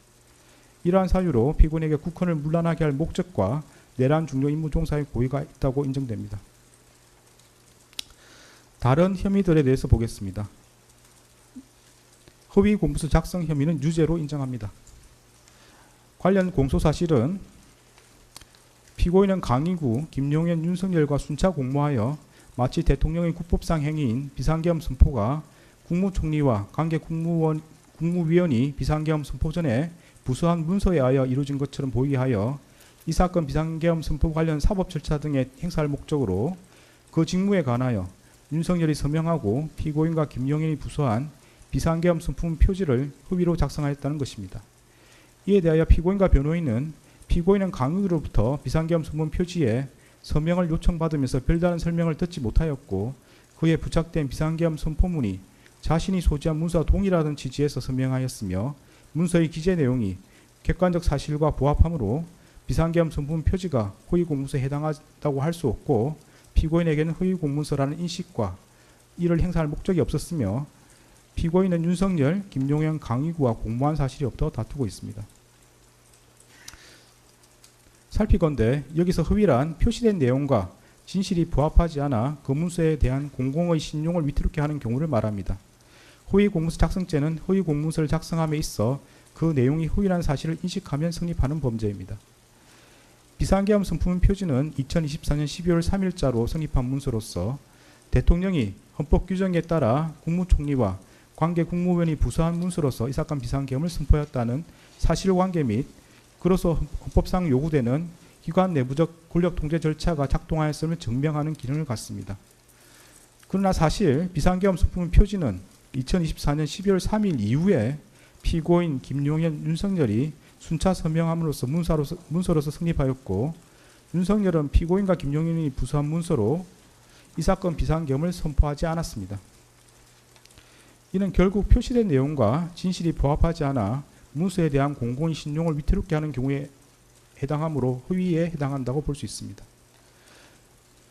이러한 사유로 피고인에게 국헌을 문란하게 할 목적과 내란 중요 임무 종사의 고의가 있다고 인정됩니다. 다른 혐의들에 대해서 보겠습니다. 허위 공문서 작성 혐의는 유죄로 인정합니다. 관련 공소사실은 피고인은 강의구 김용현, 윤석열과 순차 공모하여 마치 대통령의 국법상 행위인 비상계엄 선포가 국무총리와 관계 국무위원이 비상계엄 선포 전에 부수한 문서에 의하여 이루어진 것처럼 보이게 하여 이 사건 비상계엄 선포 관련 사법 절차 등에 행사할 목적으로 그 직무에 관하여 윤석열이 서명하고 피고인과 김용현이 부수한 비상계엄 선포문 표지를 허위로 작성하였다는 것입니다. 이에 대하여 피고인과 변호인은 피고인은 강의로부터 비상계엄 선포문 표지에 서명을 요청받으면서 별다른 설명을 듣지 못하였고 그에 부착된 비상계엄 선포문이 자신이 소지한 문서와 동일하다는 취지에서 서명하였으며 문서의 기재 내용이 객관적 사실과 부합하므로 비상계엄 선포문 표지가 허위 공문서에 해당한다고 할 수 없고 피고인에게는 허위 공문서라는 인식과 이를 행사할 목적이 없었으며 피고인은 윤석열, 김용현, 강의구와 공모한 사실이 없다고 다투고 있습니다. 살피건대 여기서 허위란 표시된 내용과 진실이 부합하지 않아 그 문서에 대한 공공의 신용을 위태롭게 하는 경우를 말합니다. 허위 공문서 작성죄는 허위 공문서를 작성함에 있어 그 내용이 허위라는 사실을 인식하면 성립하는 범죄입니다. 비상계엄 선포문 표지는 2024년 12월 3일자로 성립한 문서로서 대통령이 헌법 규정에 따라 국무총리와 관계 국무위원이 부서한 문서로서 이 사건 비상계엄을 선포했다는 사실관계 및 그로서 헌법상 요구되는 기관 내부적 권력 통제 절차가 작동하였음을 증명하는 기능을 갖습니다. 그러나 사실 비상계엄 선포문 표지는 2024년 12월 3일 이후에 피고인 김용현, 윤석열이 순차 서명함으로써 문서로서 성립하였고 윤석열은 피고인과 김용현이 부수한 문서로 이 사건 비상계엄을 선포하지 않았습니다. 이는 결국 표시된 내용과 진실이 부합하지 않아 문서에 대한 공공의 신용을 위태롭게 하는 경우에 해당하므로 허위에 해당한다고 볼 수 있습니다.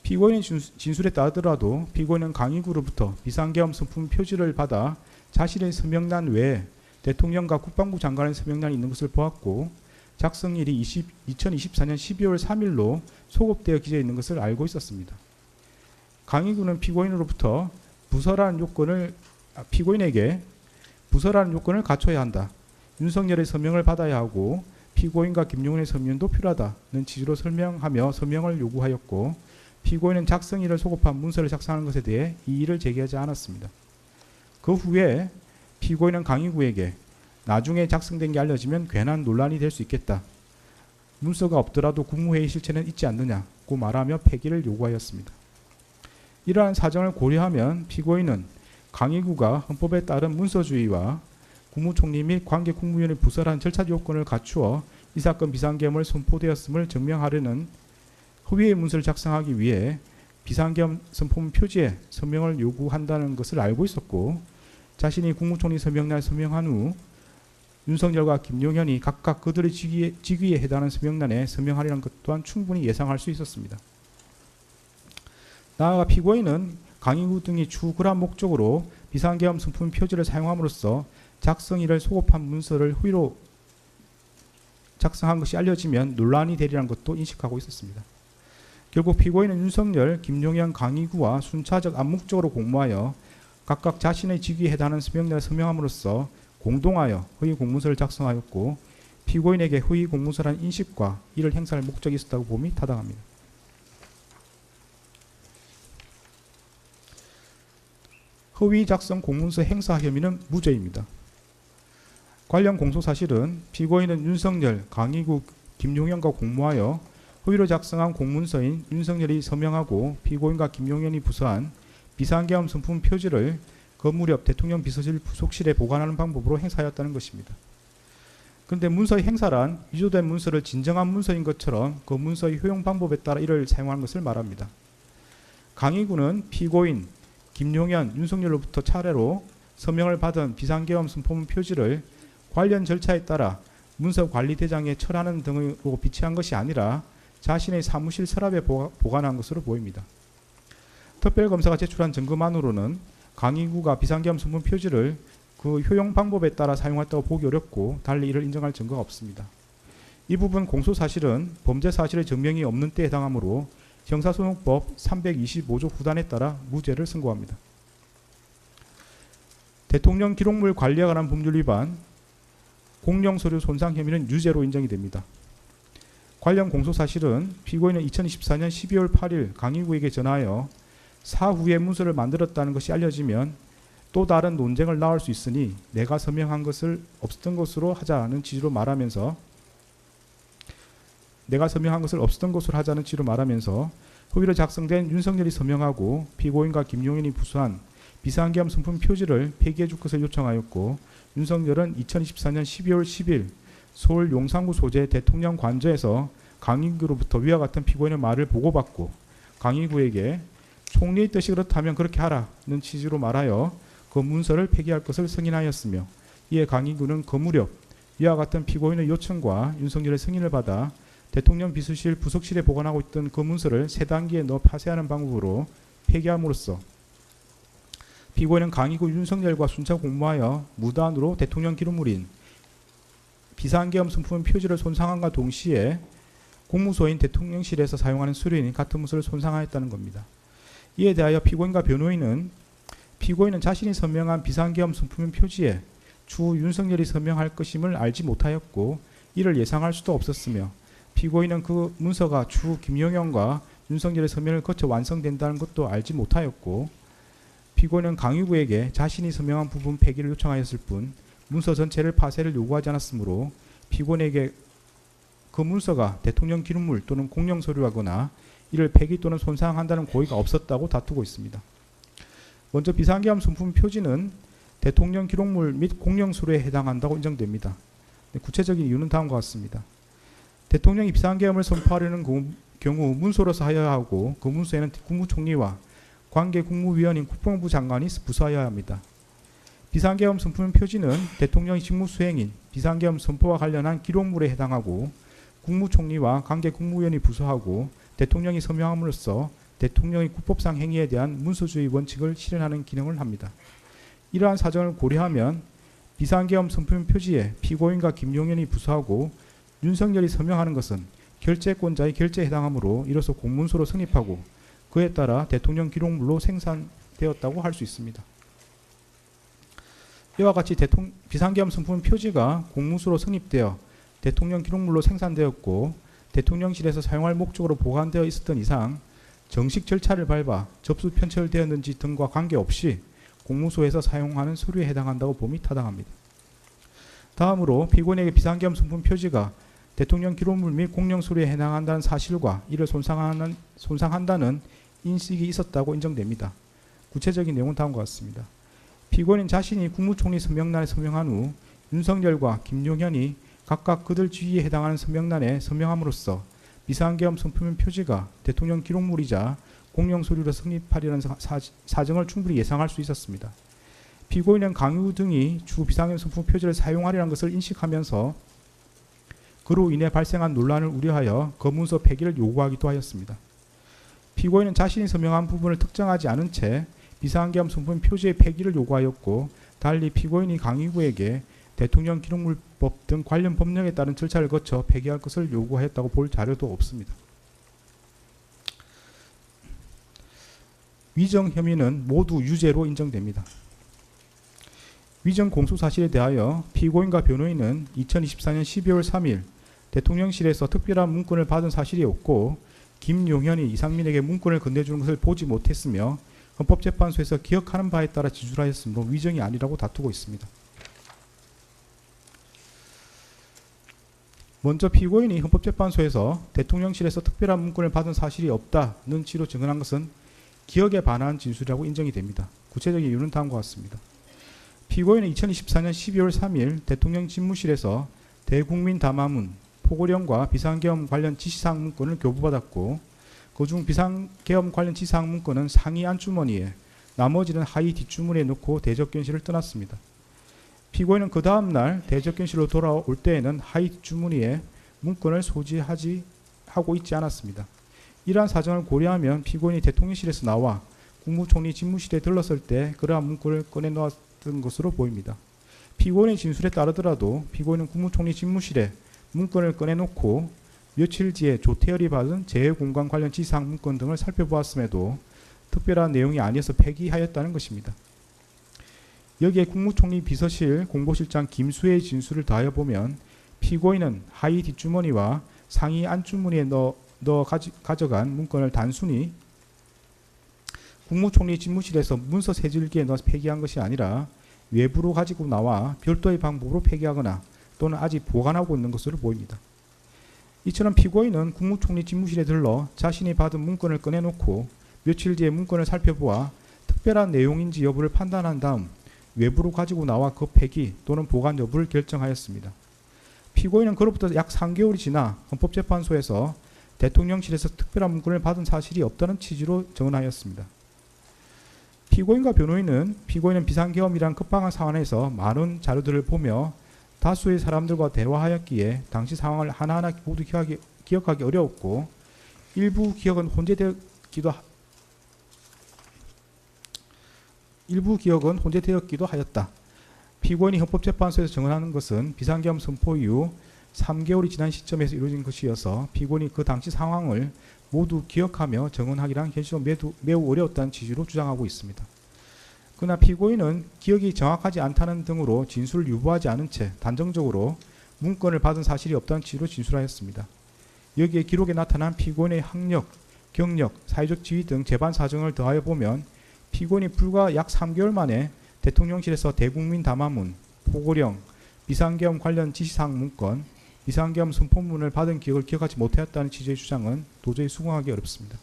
피고인의 진술에 따르더라도 피고인은 강의구로부터 비상계엄 선포문 표지를 받아 자신의 서명란 외에 대통령과 국방부 장관의 서명란이 있는 것을 보았고 작성일이 2024년 12월 3일로 소급되어 기재해 있는 것을 알고 있었습니다. 강의구는 피고인으로부터 피고인에게 부서라는 요건을 갖춰야 한다. 윤석열의 서명을 받아야 하고 피고인과 김용현의 서명도 필요하다는 취지로 설명하며 서명을 요구하였고 피고인은 작성일을 소급한 문서를 작성하는 것에 대해 이의를 제기하지 않았습니다. 그 후에 피고인은 강의구에게 나중에 작성된 게 알려지면 괜한 논란이 될 수 있겠다. 문서가 없더라도 국무회의 실체는 있지 않느냐고 말하며 폐기를 요구하였습니다. 이러한 사정을 고려하면 피고인은 강의구가 헌법에 따른 문서주의와 국무총리 및 관계 국무위원의 부설한 절차 요건을 갖추어 이 사건 비상계엄을 선포되었음을 증명하려는 허위의 문서를 작성하기 위해 비상계엄 선포문 표지에 서명을 요구한다는 것을 알고 있었고 자신이 국무총리 서명란에 서명한 후 윤석열과 김용현이 각각 그들의 직위에 해당하는 서명란에 서명하리라는 것 또한 충분히 예상할 수 있었습니다. 나아가 피고인은 강의구 등이 추후 그러한 목적으로 비상계엄 선포문 표지를 사용함으로써 작성일을 소급한 문서를 허위로 작성한 것이 알려지면 논란이 되리라는 것도 인식하고 있었습니다. 결국 피고인은 윤석열, 김용현, 강의구와 순차적 암묵적으로 공모하여 각각 자신의 직위에 해당하는 서명란에 서명함으로써 공동하여 허위 공문서를 작성하였고 피고인에게 허위 공문서라는 인식과 이를 행사할 목적이 있었다고 봄이 타당합니다. 허위 작성 공문서 행사 혐의는 무죄입니다. 관련 공소 사실은 피고인은 윤석열, 강희구, 김용현과 공모하여 허위로 작성한 공문서인 윤석열이 서명하고 피고인과 김용현이 부서한 비상계엄 선품 표지를 건물 옆 대통령 비서실 부속실에 보관하는 방법으로 행사하였다는 것입니다. 그런데 문서의 행사란 위조된 문서를 진정한 문서인 것처럼 그 문서의 효용 방법에 따라 이를 사용하는 것을 말합니다. 강희구는 피고인 김용현, 윤석열로부터 차례로 서명을 받은 비상계엄 선포문 표지를 관련 절차에 따라 문서관리대장에 철하는 등으로 비치한 것이 아니라 자신의 사무실 서랍에 보관한 것으로 보입니다. 특별검사가 제출한 증거만으로는 강희구가 비상계엄 선포문 표지를 그 효용 방법에 따라 사용했다고 보기 어렵고 달리 이를 인정할 증거가 없습니다. 이 부분 공소 사실은 범죄 사실의 증명이 없는 때에 해당하므로 형사소송법 325조 후단에 따라 무죄를 선고합니다. 대통령 기록물 관리에 관한 법률 위반, 공용서류 손상 혐의는 유죄로 인정이 됩니다. 관련 공소 사실은 피고인은 2024년 12월 8일 강희구에게 전하여 사후에 문서를 만들었다는 것이 알려지면 또 다른 논쟁을 낳을 수 있으니 내가 서명한 것을 없었던 것으로 하자는 취지로 말하면서 허위로 작성된 윤석열이 서명하고 피고인과 김용현이 부수한 비상계엄 선품 표지를 폐기해 줄 것을 요청하였고, 윤석열은 2024년 12월 10일 서울 용산구 소재 대통령 관저에서 강희구로부터 위와 같은 피고인의 말을 보고받고 강희구에게 총리의 뜻이 그렇다면 그렇게 하라는 취지로 말하여 그 문서를 폐기할 것을 승인하였으며, 이에 강희구는 그 무렵 위와 같은 피고인의 요청과 윤석열의 승인을 받아 대통령 비서실 부속실에 보관하고 있던 그 문서를 세 단계에 넣어 파쇄하는 방법으로 폐기함으로써 피고인은 강희구, 윤석열과 순차 공모하여 무단으로 대통령 기록물인 비상계엄 선품 표지를 손상함과 동시에 공무소인 대통령실에서 사용하는 수료인 같은 문서를 손상하였다는 겁니다. 이에 대하여 피고인과 변호인은 피고인은 자신이 서명한 비상계엄 선품 표지에 추후 윤석열이 서명할 것임을 알지 못하였고 이를 예상할 수도 없었으며, 피고인은 그 문서가 추후 김용현과 윤석열의 서명을 거쳐 완성된다는 것도 알지 못하였고, 피고인은 강희구에게 자신이 서명한 부분 폐기를 요청하였을 뿐 문서 전체를 파쇄를 요구하지 않았으므로 피고인에게 그 문서가 대통령 기록물 또는 공용 서류하거나 이를 폐기 또는 손상한다는 고의가 없었다고 다투고 있습니다. 먼저 비상계엄 선품 표지는 대통령 기록물 및 공용 서류에 해당한다고 인정됩니다. 구체적인 이유는 다음과 같습니다. 대통령이 비상계엄을 선포하려는 경우 문서로서 하여야 하고 그 문서에는 국무총리와 관계 국무위원인 국방부 장관이 부서하여야 합니다. 비상계엄 선품 표지는 대통령의 직무수행인 비상계엄 선포와 관련한 기록물에 해당하고 국무총리와 관계 국무위원이 부서하고 대통령이 서명함으로써 대통령의 국법상 행위에 대한 문서주의 원칙을 실현하는 기능을 합니다. 이러한 사정을 고려하면 비상계엄 선품 표지에 피고인과 김용현이 부서하고 윤석열이 서명하는 것은 결재권자의 결재에 해당하므로 이로써 공문서로 성립하고 그에 따라 대통령 기록물로 생산되었다고 할 수 있습니다. 이와 같이 비상계엄 선품 표지가 공문서로 성립되어 대통령 기록물로 생산되었고 대통령실에서 사용할 목적으로 보관되어 있었던 이상 정식 절차를 밟아 접수 편철되었는지 등과 관계없이 공무소에서 사용하는 서류에 해당한다고 봄이 타당합니다. 다음으로 피고인에게 비상계엄 선품 표지가 대통령 기록물 및 공용 서류에 해당한다는 사실과 이를 손상한다는 인식이 있었다고 인정됩니다. 구체적인 내용은 다음과 같습니다. 피고인은 자신이 국무총리 서명란에 서명한 후 윤석열과 김용현이 각각 그들 지위에 해당하는 서명란에 서명함으로써 비상계엄 선품 표지가 대통령 기록물이자 공용 서류로 성립하리라는 사정을 충분히 예상할 수 있었습니다. 피고인은 강희구 등이 추후 비상계엄 선품 표지를 사용하리라는 것을 인식하면서 그로 인해 발생한 논란을 우려하여 그 문서 폐기를 요구하기도 하였습니다. 피고인은 자신이 서명한 부분을 특정하지 않은 채 비상계엄 선품 표지의 폐기를 요구하였고, 달리 피고인이 강희구에게 대통령 기록물법 등 관련 법령에 따른 절차를 거쳐 폐기할 것을 요구하였다고 볼 자료도 없습니다. 위정 혐의는 모두 유죄로 인정됩니다. 위정 공소 사실에 대하여 피고인과 변호인은 2024년 12월 3일 대통령실에서 특별한 문건을 받은 사실이 없고 김용현이 이상민에게 문건을 건네주는 것을 보지 못했으며 헌법재판소에서 기억하는 바에 따라 지출하였으므로 위정이 아니라고 다투고 있습니다. 먼저 피고인이 헌법재판소에서 대통령실에서 특별한 문건을 받은 사실이 없다는 취지로 증언한 것은 기억에 반한 진술이라고 인정이 됩니다. 구체적인 이유는 다음과 같습니다. 피고인은 2024년 12월 3일 대통령 집무실에서 대국민 담화문, 포고령과 비상계엄 관련 지시사항 문건을 교부받았고 그중 비상계엄 관련 지시사항 문건은 상위 안주머니에 나머지는 하위 뒷주머니에 넣고 대접견실을 떠났습니다. 피고인은 그 다음날 대접견실로 돌아올 때에는 하위 뒷주머니에 문건을 소지하고 있지 않았습니다. 이러한 사정을 고려하면 피고인이 대통령실에서 나와 국무총리 집무실에 들렀을 때 그러한 문건을 꺼내놓았던 것으로 보입니다. 피고인의 진술에 따르더라도 피고인은 국무총리 집무실에 문건을 꺼내놓고 며칠 뒤에 조태열이 받은 재해공간 관련 지시사항 문건 등을 살펴보았음에도 특별한 내용이 아니어서 폐기하였다는 것입니다. 여기에 국무총리 비서실 공보실장 김수혜의 진술을 더하여 보면 피고인은 하위 뒷주머니와 상위 안주머니에 가져간 문건을 단순히 국무총리 집무실에서 문서 세줄기에 넣어 폐기한 것이 아니라 외부로 가지고 나와 별도의 방법으로 폐기하거나 또는 아직 보관하고 있는 것으로 보입니다. 이처럼 피고인은 국무총리 집무실에 들러 자신이 받은 문건을 꺼내놓고 며칠 뒤에 문건을 살펴보아 특별한 내용인지 여부를 판단한 다음 외부로 가지고 나와 그 폐기 또는 보관 여부를 결정하였습니다. 피고인은 그로부터 약 3개월이 지나 헌법재판소에서 대통령실에서 특별한 문건을 받은 사실이 없다는 취지로 증언하였습니다. 피고인과 변호인은 피고인은 비상계엄이란 급박한 상황에서 많은 자료들을 보며 다수의 사람들과 대화하였기에 당시 상황을 하나하나 모두 기억하기 어려웠고 일부 기억은 혼재되었기도 하였다. 피고인이 헌법재판소에서 증언하는 것은 비상계엄 선포 이후 3개월이 지난 시점에서 이루어진 것이어서 피고인이 그 당시 상황을 모두 기억하며 증언하기란 현실로 매우 어려웠다는 취지로 주장하고 있습니다. 그러나 피고인은 기억이 정확하지 않다는 등으로 진술을 유보하지 않은 채 단정적으로 문건을 받은 사실이 없다는 취지로 진술하였습니다. 여기에 기록에 나타난 피고인의 학력, 경력, 사회적 지위 등 재반 사정을 더하여 보면 피고인이 불과 약 3개월 만에 대통령실에서 대국민 담화문, 포고령, 비상계엄 관련 지시사항 문건, 비상계엄 선포문을 받은 기억을 기억하지 못하였다는 취지의 주장은 도저히 수긍하기 어렵습니다.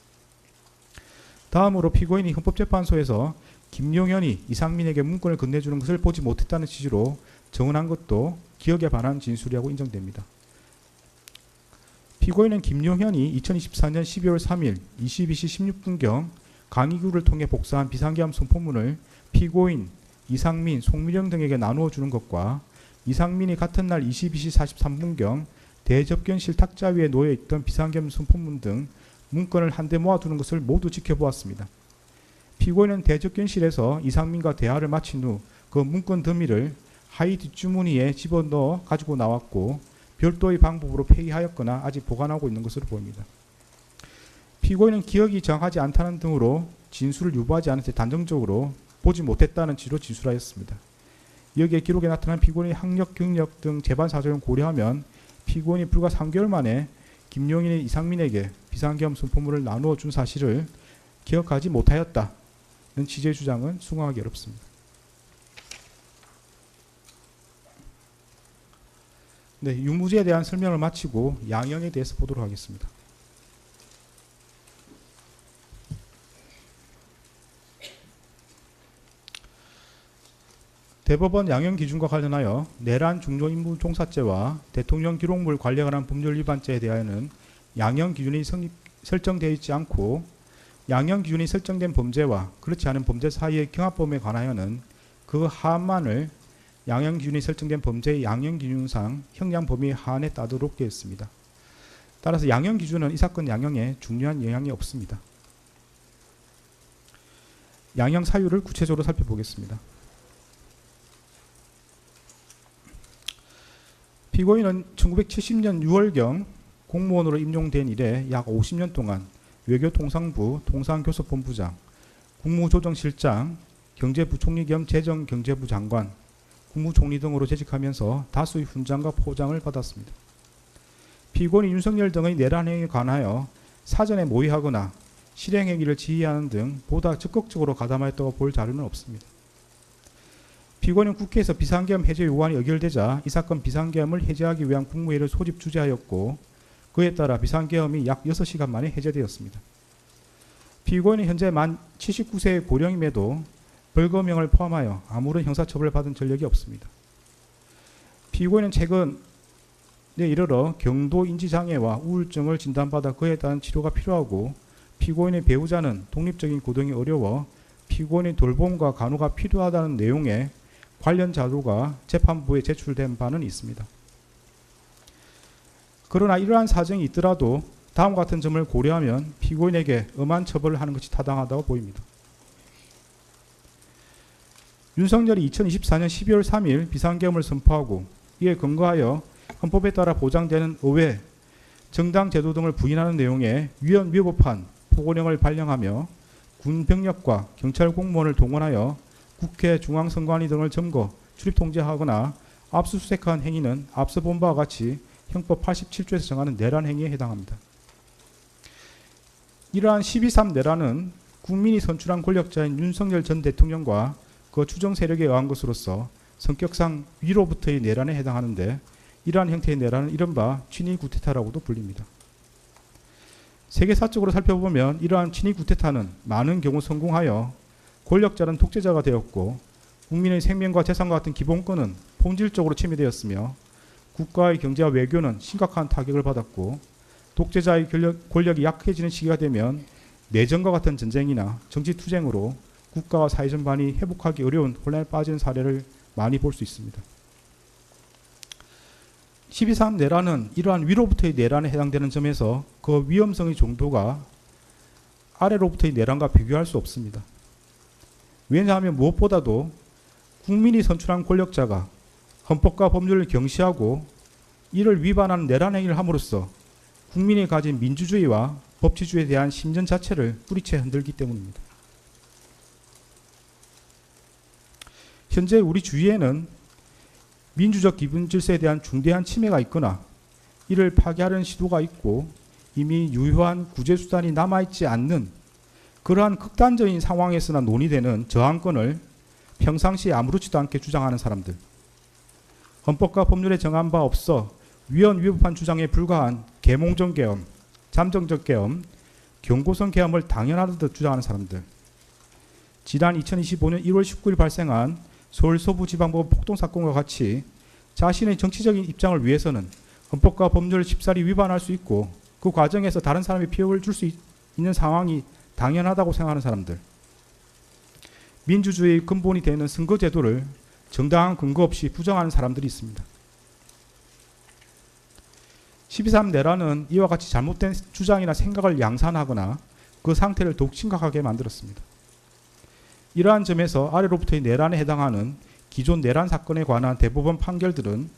다음으로 피고인이 헌법재판소에서 김용현이 이상민에게 문건을 건네주는 것을 보지 못했다는 취지로 증언한 것도 기억에 반한 진술이라고 인정됩니다. 피고인은 김용현이 2024년 12월 3일 22시 16분경 강의구를 통해 복사한 비상계엄 선포문을 피고인, 이상민, 송미령 등에게 나누어 주는 것과 이상민이 같은 날 22시 43분경 대접견실 탁자 위에 놓여 있던 비상계엄 선포문 등 문건을 한데 모아두는 것을 모두 지켜보았습니다. 피고인은 대접견실에서 이상민과 대화를 마친 후 그 문건 더미를 하위 뒷주머니에 집어넣어 가지고 나왔고 별도의 방법으로 폐기하였거나 아직 보관하고 있는 것으로 보입니다. 피고인은 기억이 정확하지 않다는 등으로 진술을 유보하지 않은 채 단정적으로 보지 못했다는 취지로 진술하였습니다. 여기에 기록에 나타난 피고인의 학력, 경력 등 재반 사정을 고려하면 피고인이 불과 3개월 만에 김용인의 이상민에게 비상계엄 선포문을 나누어 준 사실을 기억하지 못하였다는 취지의 주장은 수긍하기 어렵습니다. 네, 유무죄에 대한 설명을 마치고 양형에 대해서 보도록 하겠습니다. 대법원 양형 기준과 관련하여 내란 중요임무 종사죄와 대통령 기록물 관리에 관한 법률 위반죄에 대하여는 양형 기준이 설정되어 있지 않고 양형 기준이 설정된 범죄와 그렇지 않은 범죄 사이의 경합범에 관하여는 그 하한만을 양형 기준이 설정된 범죄의 양형 기준상 형량 범위 하한에 따르도록 되어 있습니다. 따라서 양형 기준은 이 사건 양형에 중요한 영향이 없습니다. 양형 사유를 구체적으로 살펴보겠습니다. 피고인은 1970년 6월경 공무원으로 임용된 이래 약 50년 동안 외교통상부 통상교섭본부장, 국무조정실장, 경제부총리 겸 재정경제부 장관, 국무총리 등으로 재직하면서 다수의 훈장과 포장을 받았습니다. 피고인이 윤석열 등의 내란 행위에 관하여 사전에 모의하거나 실행행위를 지휘하는 등 보다 적극적으로 가담하였다고 볼 자료는 없습니다. 피고인은 국회에서 비상계엄 해제 요구안이 의결되자 이 사건 비상계엄을 해제하기 위한 국무회의를 소집 주재하였고 그에 따라 비상계엄이 약 6시간 만에 해제되었습니다. 피고인은 현재 만 79세의 고령임에도 벌금형을 포함하여 아무런 형사처벌을 받은 전력이 없습니다. 피고인은 최근에 이르러 경도 인지장애와 우울증을 진단받아 그에 따른 치료가 필요하고 피고인의 배우자는 독립적인 고동이 어려워 피고인의 돌봄과 간호가 필요하다는 내용의 관련 자료가 재판부에 제출된 바는 있습니다. 그러나 이러한 사정이 있더라도 다음과 같은 점을 고려하면 피고인에게 엄한 처벌을 하는 것이 타당하다고 보입니다. 윤석열이 2024년 12월 3일 비상계엄을 선포하고 이에 근거하여 헌법에 따라 보장되는 의회, 정당 제도 등을 부인하는 내용의 위헌위법한 포고령을 발령하며 군 병력과 경찰 공무원을 동원하여 국회 중앙선관위 등을 점거, 출입 통제하거나 압수수색한 행위는 앞서 본 바와 같이 형법 87조에서 정하는 내란 행위에 해당합니다. 이러한 12.3 내란은 국민이 선출한 권력자인 윤석열 전 대통령과 그 추정 세력에 의한 것으로서 성격상 위로부터의 내란에 해당하는데 이러한 형태의 내란은 이른바 친위 구테타라고도 불립니다. 세계사적으로 살펴보면 이러한 친위 구테타는 많은 경우 성공하여 권력자는 독재자가 되었고 국민의 생명과 재산과 같은 기본권은 본질적으로 침해되었으며 국가의 경제와 외교는 심각한 타격을 받았고 독재자의 권력이 약해지는 시기가 되면 내전과 같은 전쟁이나 정치투쟁으로 국가와 사회 전반이 회복하기 어려운 혼란에 빠지는 사례를 많이 볼 수 있습니다. 12.3 내란은 이러한 위로부터의 내란에 해당되는 점에서 그 위험성의 정도가 아래로부터의 내란과 비교할 수 없습니다. 왜냐하면 무엇보다도 국민이 선출한 권력자가 헌법과 법률을 경시하고 이를 위반하는 내란 행위를 함으로써 국민이 가진 민주주의와 법치주의에 대한 신전 자체를 뿌리채 흔들기 때문입니다. 현재 우리 주위에는 민주적 기본 질서에 대한 중대한 침해가 있거나 이를 파괴하려는 시도가 있고 이미 유효한 구제수단이 남아있지 않는 그러한 극단적인 상황에서나 논의되는 저항권을 평상시에 아무렇지도 않게 주장하는 사람들, 헌법과 법률에 정한 바 없어 위헌위법한 주장에 불과한 계몽적 계엄, 잠정적 계엄, 경고성 계엄을 당연하듯 주장하는 사람들, 지난 2025년 1월 19일 발생한 서울 서부지방법원 폭동사건과 같이 자신의 정치적인 입장을 위해서는 헌법과 법률을 쉽사리 위반할 수 있고 그 과정에서 다른 사람이 피해를 줄 수 있는 상황이 당연하다고 생각하는 사람들, 민주주의의 근본이 되는 선거제도를 정당한 근거 없이 부정하는 사람들이 있습니다. 12.3 내란은 이와 같이 잘못된 주장이나 생각을 양산하거나 그 상태를 더욱 심각하게 만들었습니다. 이러한 점에서 아래로부터의 내란에 해당하는 기존 내란 사건에 관한 대법원 판결들은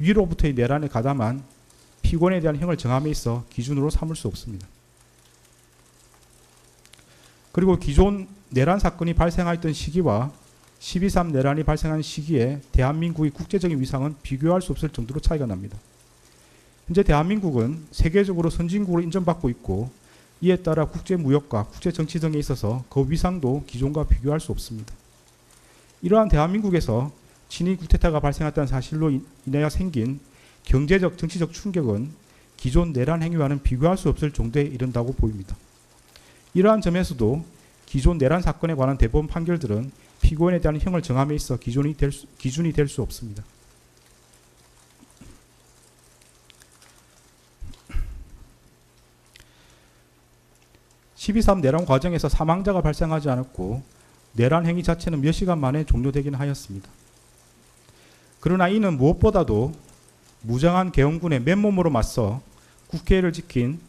위로부터의 내란에 가담한 피고인에 대한 형을 정함에 있어 기준으로 삼을 수 없습니다. 그리고 기존 내란 사건이 발생하였던 시기와 12.3 내란이 발생한 시기에 대한민국의 국제적인 위상은 비교할 수 없을 정도로 차이가 납니다. 현재 대한민국은 세계적으로 선진국으로 인정받고 있고 이에 따라 국제무역과 국제정치 등에 있어서 그 위상도 기존과 비교할 수 없습니다. 이러한 대한민국에서 친위 구테타가 발생했다는 사실로 인하여 생긴 경제적, 정치적 충격은 기존 내란 행위와는 비교할 수 없을 정도에 이른다고 보입니다. 이러한 점에서도 기존 내란 사건에 관한 대법원 판결들은 피고인에 대한 형을 정함에 있어 기준이 될 수 없습니다. (12.3) 내란 과정에서 사망자가 발생하지 않았고 내란 행위 자체는 몇 시간 만에 종료되긴 하였습니다. 그러나 이는 무엇보다도 무장한 계엄군의 맨몸으로 맞서 국회를 지킨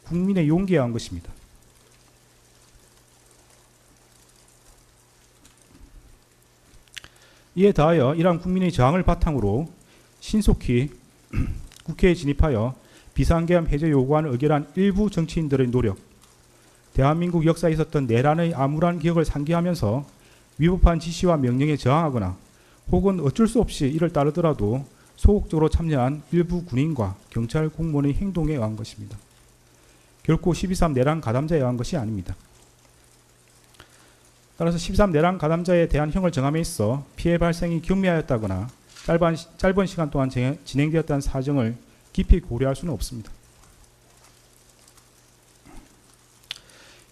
국민의 용기에 의한 것입니다. 이에 더하여 이러한 국민의 저항을 바탕으로 신속히 국회에 진입하여 비상계엄 해제 요구안을 의결한 일부 정치인들의 노력, 대한민국 역사에 있었던 내란의 암울한 기억을 상기하면서 위법한 지시와 명령에 저항하거나 혹은 어쩔 수 없이 이를 따르더라도 소극적으로 참여한 일부 군인과 경찰 공무원의 행동에 의한 것입니다. 결코 12.3 내란 가담자에 의한 것이 아닙니다. 따라서 13 내란 가담자에 대한 형을 정함에 있어 피해 발생이 경미하였다거나 짧은 시간 동안 진행되었다는 사정을 깊이 고려할 수는 없습니다.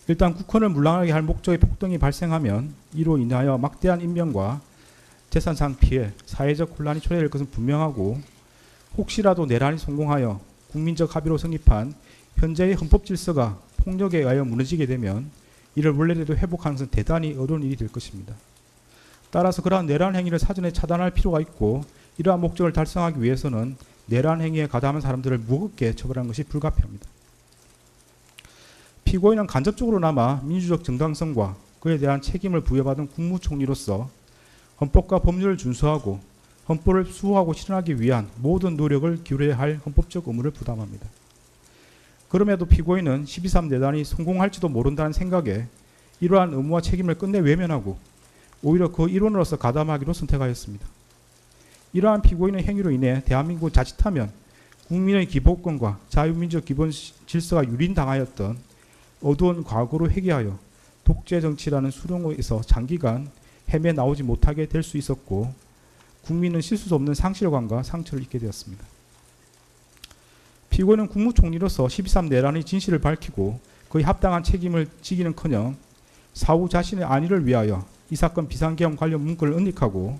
일단 국헌을 물랑하게 할 목적의 폭동이 발생하면 이로 인하여 막대한 인명과 재산상 피해, 사회적 혼란이 초래될 것은 분명하고, 혹시라도 내란이 성공하여 국민적 합의로 성립한 현재의 헌법 질서가 폭력에 의하여 무너지게 되면 이를 원래대로 회복하는 것은 대단히 어려운 일이 될 것입니다. 따라서 그러한 내란 행위를 사전에 차단할 필요가 있고, 이러한 목적을 달성하기 위해서는 내란 행위에 가담한 사람들을 무겁게 처벌하는 것이 불가피합니다. 피고인은 간접적으로나마 민주적 정당성과 그에 대한 책임을 부여받은 국무총리로서 헌법과 법률을 준수하고 헌법을 수호하고 실현하기 위한 모든 노력을 기울여야 할 헌법적 의무를 부담합니다. 그럼에도 피고인은 12.3 내란이 성공할지도 모른다는 생각에 이러한 의무와 책임을 끝내 외면하고 오히려 그 일원으로서 가담하기로 선택하였습니다. 이러한 피고인의 행위로 인해 대한민국은 자칫하면 국민의 기본권과 자유민주적 기본 질서가 유린당하였던 어두운 과거로 회귀하여 독재 정치라는 수렁에서 장기간 헤매 나오지 못하게 될 수 있었고, 국민은 씻을 수 없는 상실감과 상처를 입게 되었습니다. 피고인은 국무총리로서 12.3 내란의 진실을 밝히고 그에 합당한 책임을 지기는커녕 사후 자신의 안위를 위하여 이 사건 비상계엄 관련 문건을 은닉하고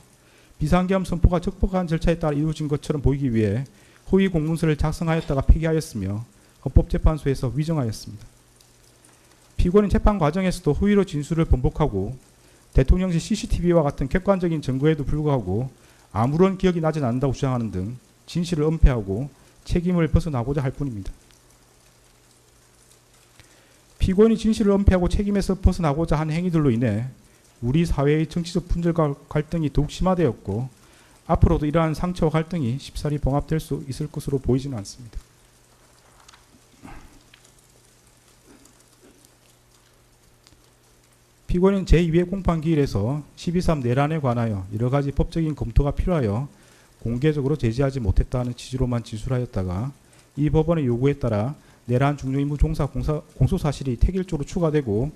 비상계엄 선포가 적법한 절차에 따라 이루어진 것처럼 보이기 위해 허위 공문서를 작성하였다가 폐기하였으며 헌법재판소에서 위정하였습니다. 피고인은 재판 과정에서도 허위로 진술을 번복하고 대통령실 CCTV와 같은 객관적인 증거에도 불구하고 아무런 기억이 나지 않는다고 주장하는 등 진실을 은폐하고 책임을 벗어나고자 할 뿐입니다. 피고인이 진실을 은폐하고 책임에서 벗어나고자 한 행위들로 인해 우리 사회의 정치적 분열과 갈등이 더욱 심화되었고, 앞으로도 이러한 상처와 갈등이 쉽사리 봉합될 수 있을 것으로 보이지는 않습니다. 피고인은 제2회 공판기일에서 12.3 내란에 관하여 여러 가지 법적인 검토가 필요하여 공개적으로 제지하지 못했다는 취지로만 진술하였다가 이 법원의 요구에 따라 내란 중요임무 종사 공소사실이 택일조로 추가되고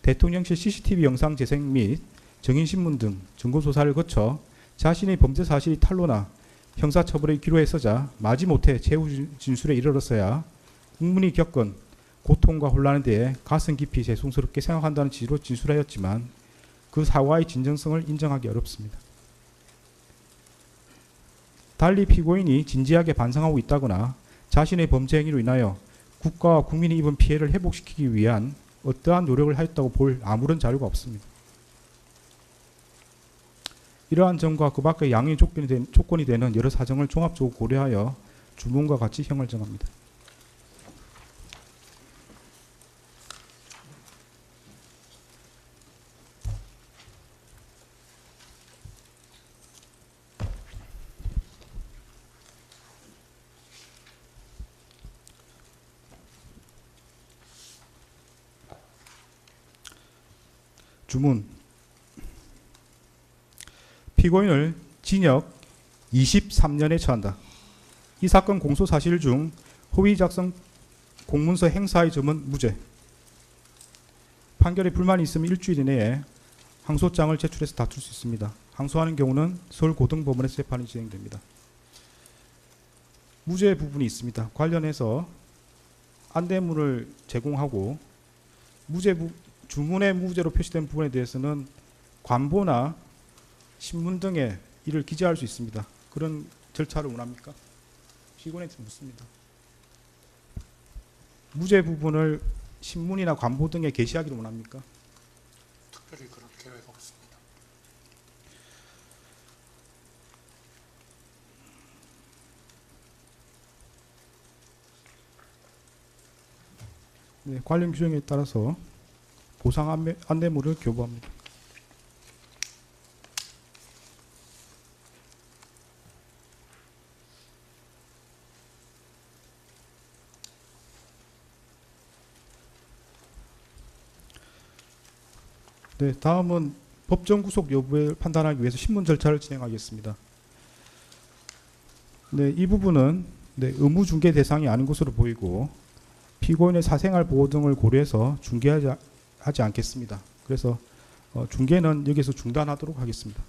대통령실 CCTV 영상 재생 및 증인신문 등 증거조사를 거쳐 자신의 범죄 사실이 탄로나 형사처벌의 기로에 서자 마지못해 최후 진술에 이르렀어야 국민이 겪은 고통과 혼란에 대해 가슴 깊이 죄송스럽게 생각한다는 취지로 진술하였지만 그 사과의 진정성을 인정하기 어렵습니다. 달리 피고인이 진지하게 반성하고 있다거나 자신의 범죄 행위로 인하여 국가와 국민이 입은 피해를 회복시키기 위한 어떠한 노력을 하였다고 볼 아무런 자료가 없습니다. 이러한 점과 그 밖의 양형의 조건이 되는 여러 사정을 종합적으로 고려하여 주문과 같이 형을 정합니다. 주문. 피고인을 징역 23년에 처한다. 이 사건 공소 사실 중 허위 작성 공문서 행사의 점은 무죄. 판결에 불만이 있으면 일주일 이내에 항소장을 제출해서 다툴 수 있습니다. 항소하는 경우는 서울고등법원에서 재판이 진행됩니다. 무죄 부분이 있습니다. 관련해서 안대문을 제공하고 주문의 무죄로 표시된 부분에 대해서는 관보나 신문 등에 이를 기재할 수 있습니다. 그런 절차를 원합니까? 피고인한테 묻습니다. 무죄 부분을 신문이나 관보 등에 게시하기를 원합니까? 특별히 그럴 계획 없습니다. 네, 관련 규정에 따라서 보상 안내물을 교부합니다. 네, 다음은 법정 구속 여부를 판단하기 위해서 신문 절차를 진행하겠습니다. 네, 이 부분은 의무 중개 대상이 아닌 것으로 보이고 피고인의 사생활 보호 등을 고려해서 중개하지 않겠습니다. 그래서 중계는 여기서 중단하도록 하겠습니다.